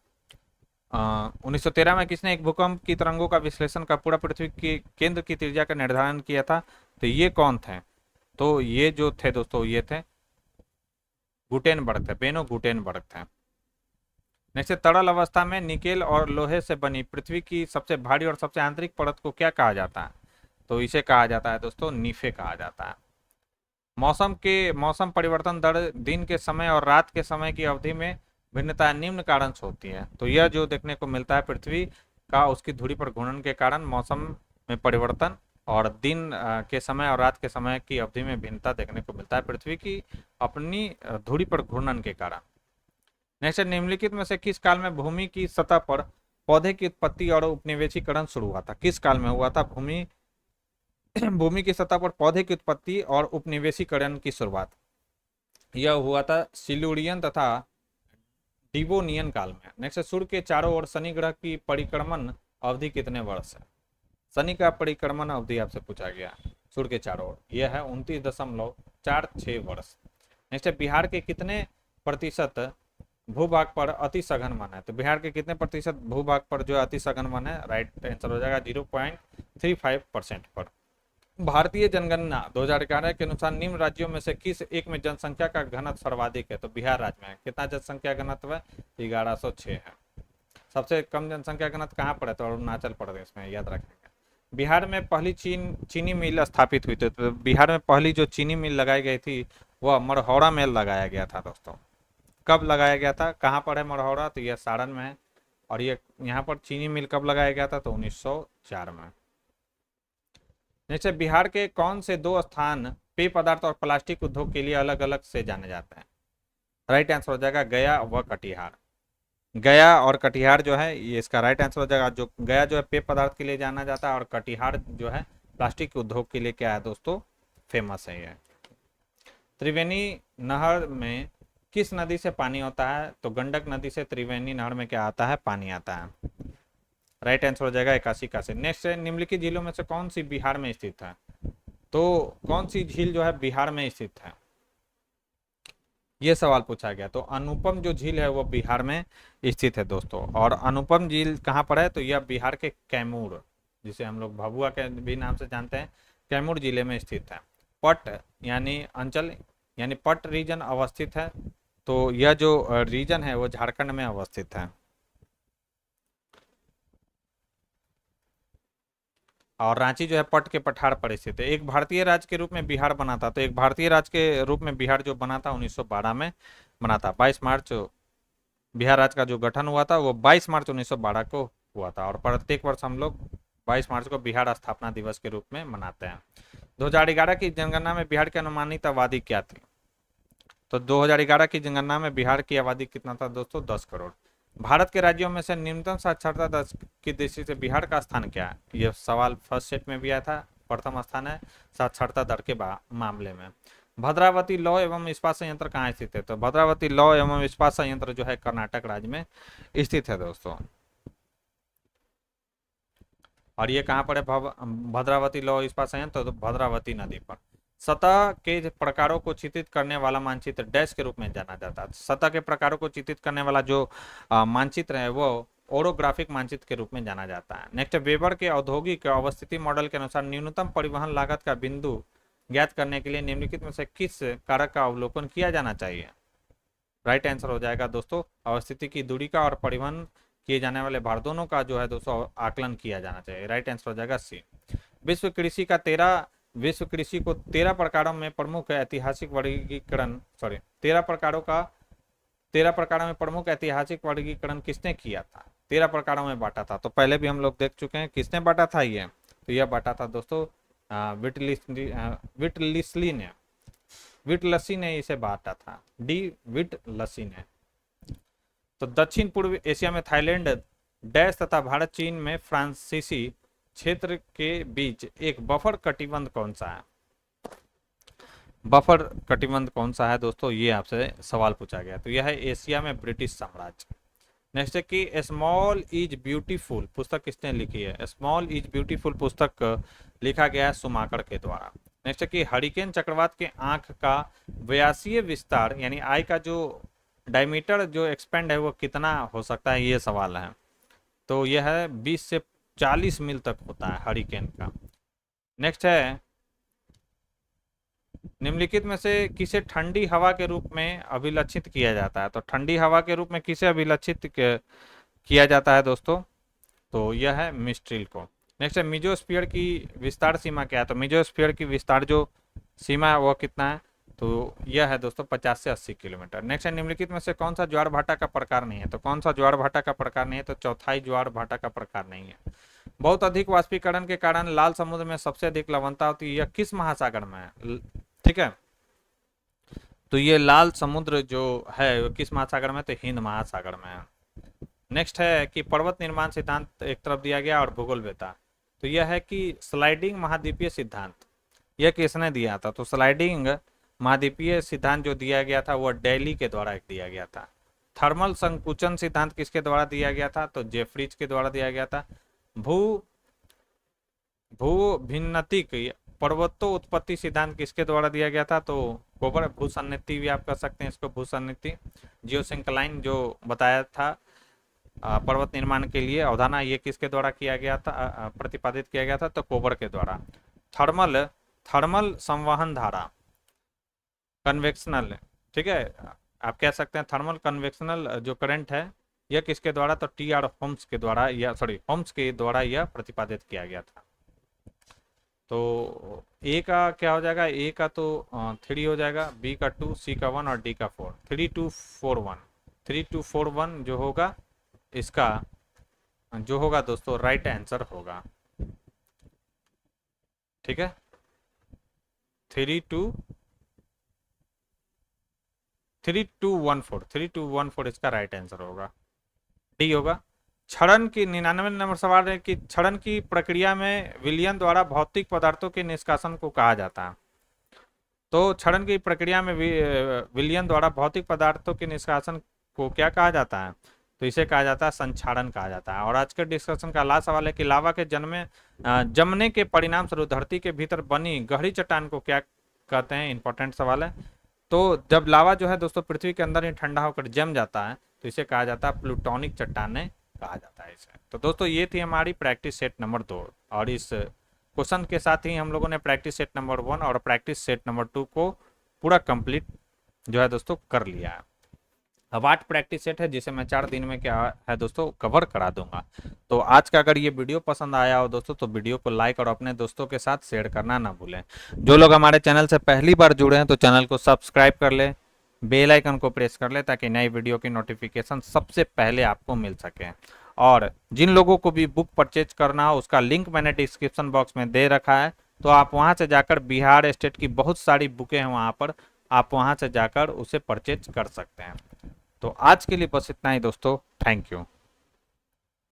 1913 में किसने एक भूकंप की तरंगों का विश्लेषण कर पूरा पृथ्वी के केंद्र की त्रिज्या का निर्धारण किया था? तो ये कौन थे? तो ये जो थे दोस्तों ये थे गुटेनबर्ग थे, बेनो गुटेनबर्ग थे। नेक्स्ट, तरल अवस्था में निकेल और लोहे से बनी पृथ्वी की सबसे भारी और सबसे आंतरिक परत को क्या कहा जाता है? तो इसे कहा जाता है दोस्तों नीफे कहा जाता है। मौसम परिवर्तन दर दिन के समय और रात के समय की अवधि में भिन्नता निम्न कारण से होती है। तो यह जो देखने को मिलता है पृथ्वी का उसकी धुरी पर घूर्णन के कारण मौसम में परिवर्तन और दिन के समय और रात के समय की अवधि में भिन्नता देखने को मिलता है पृथ्वी की अपनी धुरी पर घूर्णन के कारण। नेक्स्ट, निम्नलिखित में से किस काल में भूमि की सतह पर पौधे की उत्पत्ति और उपनिवेशीकरण शुरू हुआ था? किस काल में हुआ था भूमि भूमि की सतह पर पौधे की उत्पत्ति और उपनिवेशीकरण की शुरुआत? यह हुआ था सिल्यूरियन तथा डिवोनियन काल में। नेक्स्ट, सूर्य के चारों ओर शनि ग्रह की परिक्रमण अवधि कितने वर्ष है? शनि का परिक्रमण अवधि आपसे पूछा गया सूर्य के चारों ओर, यह है 29.46 वर्ष। नेक्स्ट, बिहार के कितने प्रतिशत भूभाग पर अति सघन वन है? तो बिहार के कितने प्रतिशत भूभाग पर जो अति सघन वन है? राइट आंसर हो जाएगा 0.35% पर। भारतीय जनगणना 2011 के अनुसार निम्न राज्यों में से किस एक में जनसंख्या का घनत्व सर्वाधिक है? तो बिहार राज्य में है। कितना जनसंख्या घनत्व है? 1106 है। सबसे कम जनसंख्या घनत्व कहाँ पर है? तो अरुणाचल प्रदेश में, याद रखेंगे। बिहार में पहली चीनी मिल स्थापित हुई थी। तो बिहार में पहली जो चीनी मिल लगाई गई थी वह मरहौड़ा में लगाया गया था दोस्तों। कब लगाया गया था? कहाँ पर है मरहौड़ा? तो यह सारण में है। और ये यहाँ पर चीनी मिल कब लगाया गया था? तो 1904 में। जैसे बिहार के कौन से दो स्थान पेय पदार्थ और प्लास्टिक उद्योग के लिए अलग अलग से जाने जाते हैं? राइट आंसर हो जाएगा गया व कटिहार। गया और कटिहार जो है ये इसका राइट आंसर हो जाएगा। जो गया जो है पेय पदार्थ के लिए जाना जाता है और कटिहार जो है प्लास्टिक उद्योग के लिए क्या है दोस्तों? फेमस है ये। त्रिवेणी नहर में किस नदी से पानी होता है? तो गंडक नदी से त्रिवेणी नहर में क्या आता है? पानी आता है। राइट आंसर हो जाएगा 81 नेक्स्ट है, निम्नलिखित झीलों में से कौन सी बिहार में स्थित है? तो कौन सी झील जो है बिहार में स्थित है? ये सवाल पूछा गया। तो अनुपम जो झील है वो बिहार में स्थित है दोस्तों। और अनुपम झील कहाँ पर है? तो यह बिहार के कैमूर, जिसे हम लोग भभुआ के भी नाम से जानते हैं, कैमूर जिले में स्थित है। पट यानी अंचल यानी पट रीजन अवस्थित है। तो यह जो रीजन है वो झारखंड में अवस्थित है। और रांची जो है पट के पठार पर स्थित है। एक भारतीय राज्य के रूप में बिहार बना था। तो एक भारतीय राज्य के रूप में बिहार जो बना था 1912 में बना था। 22 मार्च बिहार राज्य का जो गठन हुआ था वो 22 मार्च 1912 को हुआ था। और प्रत्येक वर्ष हम लोग 22 मार्च को बिहार स्थापना दिवस के रूप में मनाते हैं। 2011 की जनगणना में बिहार की अनुमानित आबादी क्या थी? तो 2011 की जनगणना में बिहार की आबादी कितना था दोस्तों? 10 करोड़। भारत के राज्यों में से न्यूनतम साक्षरता दर की दृष्टि से बिहार का स्थान क्या है? यह सवाल फर्स्ट सेट में भी आया था। प्रथम स्थान है साक्षरता दर के मामले में। भद्रावती लौह एवं इस्पात संयंत्र कहाँ स्थित है? तो भद्रावती लौह एवं इस्पात संयंत्र जो है कर्नाटक राज्य में स्थित है दोस्तों। और ये कहाँ पर है भद्रावती लौह इस्पात संयंत्र? तो भद्रावती नदी पर। सतह के प्रकारों को चित्रित करने वाला मानचित्र डैश के रूप में जाना जाता है। सतह के प्रकारों को चित्रित करने वाला जो मानचित्र है वो ओरोग्राफिक मानचित्र के रूप में जाना जाता है। नेक्स्ट, वेबर के औद्योगिक अवस्थिति मॉडल के अनुसार न्यूनतम परिवहन लागत का बिंदु ज्ञात करने के लिए निम्नलिखित में से किस कारक का अवलोकन किया जाना चाहिए? राइट आंसर हो जाएगा दोस्तों अवस्थिति की दूरी का और परिवहन किए जाने वाले भार दोनों का जो है दोस्तों आकलन किया जाना चाहिए। राइट आंसर हो जाएगा सी। विश्व कृषि को 13 प्रकारों में प्रमुख ऐतिहासिक वर्गीकरण 13 प्रकारों में प्रमुख ऐतिहासिक वर्गीकरण किसने किया था? 13 प्रकारों में बांटा था। तो पहले भी हम लोग देख चुके हैं किसने बांटा था ये। तो यह बांटा था दोस्तों विटलसी ने इसे बांटा था। डी विटलसी ने। तो दक्षिण पूर्व एशिया में थाईलैंड डैश तथा भारत चीन में फ्रांसीसी क्षेत्र के बीच एक बफर कटिबंध कौन सा है? बफर कटिबंध कौन सा है दोस्तों? ये आपसे सवाल पूछा गया। तो यह है एशिया में ब्रिटिश साम्राज्य। नेक्स्ट है कि स्मॉल इज ब्यूटीफुल पुस्तक किसने लिखी है? स्मॉल इज ब्यूटीफुल पुस्तक लिखा गया है सुमाकर के द्वारा। नेक्स्ट है कि हरिकेन चक्रवात के आंख का व्यासीय विस्तार यानी आई का जो डायमीटर जो एक्सपेंड है वो कितना हो सकता है? ये सवाल है। तो यह है 20 से 40 मील तक होता है हरिकेन का। नेक्स्ट है निम्नलिखित में से किसे ठंडी हवा के रूप में अभिलक्षित किया जाता है? तो ठंडी हवा के रूप में किसे अभिलक्षित किया जाता है दोस्तों? तो यह है मिस्ट्रिल को। नेक्स्ट है मिजोस्फीयर की विस्तार सीमा क्या है? तो मिजोस्फीयर की विस्तार जो सीमा है वो कितना है? तो यह है दोस्तों 50 से 80 किलोमीटर। नेक्स्ट है निम्नलिखित में से कौन सा ज्वार भाटा का प्रकार नहीं है? तो कौन सा ज्वार भाटा का प्रकार नहीं है? तो चौथाई ज्वार भाटा का प्रकार नहीं है। बहुत अधिक वाष्पीकरण के कारण लाल समुद्र में सबसे अधिक लवणता होती है। यह किस महासागर में है? ठीक है, तो ये लाल समुद्र जो है वो किस महासागर में? तो हिंद महासागर में है। नेक्स्ट है कि पर्वत निर्माण सिद्धांत एक तरफ दिया गया और भूगोल बेटा, तो यह है कि स्लाइडिंग महाद्वीपीय सिद्धांत, यह किसने दिया था? तो स्लाइडिंग महाद्वीपीय सिद्धांत जो दिया गया था वह डेली के द्वारा दिया गया था। थर्मल संकुचन सिद्धांत किसके द्वारा दिया गया था? तो जेफ्रीज के द्वारा दिया गया था। भू भू भिन्नतिक पर्वतो उत्पत्ति सिद्धांत किसके द्वारा दिया गया था? तो कोबर भूसन्निधि भी आप कर सकते हैं इसको, भूसन्निधि जियोसिंक्लाइन जो बताया था पर्वत निर्माण के लिए अवधारणा, ये किसके द्वारा किया गया था, प्रतिपादित किया गया था? तो कोबर के द्वारा। थर्मल थर्मल संवहन धारा, कन्वेक्शनल, ठीक है, आप कह सकते हैं थर्मल कन्वेक्शनल जो करंट है यह किसके द्वारा? तो टी आर होम्स के द्वारा, या सॉरी होम्स के द्वारा यह प्रतिपादित किया गया था। तो ए का क्या हो जाएगा? ए का तो 3 हो जाएगा, बी का 2, सी का 1 और डी का 4। 3241, 3241 जो होगा इसका जो होगा दोस्तों राइट आंसर होगा। ठीक है, 3214 इसका राइट आंसर होगा, डी होगा। क्षरण की 99 नंबर सवाल है कि क्षरण की प्रक्रिया में विलयन द्वारा भौतिक पदार्थों के निष्कासन को कहा जाता है। तो क्षरण की प्रक्रिया में विलयन द्वारा भौतिक पदार्थों के निष्कासन को क्या कहा जाता है? तो इसे कहा जाता है संक्षारण कहा जाता है। और आज के डिस्कशन का लास्ट सवाल है कि लावा के जमने के परिणाम स्वरूप धरती के भीतर बनी गहरी चट्टान को क्या कहते हैं? इंपॉर्टेंट सवाल है। तो जब लावा जो है दोस्तों पृथ्वी के अंदर ही ठंडा होकर जम जाता है तो इसे कहा जाता है प्लूटोनिक चट्टानें कहा जाता है इसे। तो दोस्तों ये थी हमारी प्रैक्टिस सेट नंबर 2, और इस क्वेश्चन के साथ ही हम लोगों ने प्रैक्टिस सेट नंबर 1 और प्रैक्टिस सेट नंबर 2 को पूरा कंप्लीट जो है दोस्तों कर लिया है। अब 8 प्रैक्टिस सेट है जिसे मैं 4 दिन में क्या है दोस्तों कवर करा दूंगा। तो आज का अगर ये वीडियो पसंद आया हो दोस्तों तो वीडियो को लाइक और अपने दोस्तों के साथ शेयर करना ना भूलें। जो लोग हमारे चैनल से पहली बार जुड़े हैं तो चैनल को सब्सक्राइब कर ले, बेल आइकन को प्रेस कर ले ताकि नई वीडियो की नोटिफिकेशन सबसे पहले आपको मिल सके। और जिन लोगों को भी बुक परचेज करना हो उसका लिंक मैंने डिस्क्रिप्शन बॉक्स में दे रखा है, तो आप वहां से जाकर बिहार स्टेट की बहुत सारी बुकें हैं वहां पर, आप वहां से जाकर उसे परचेज कर सकते हैं। तो आज के लिए बस इतना ही दोस्तों, थैंक यू।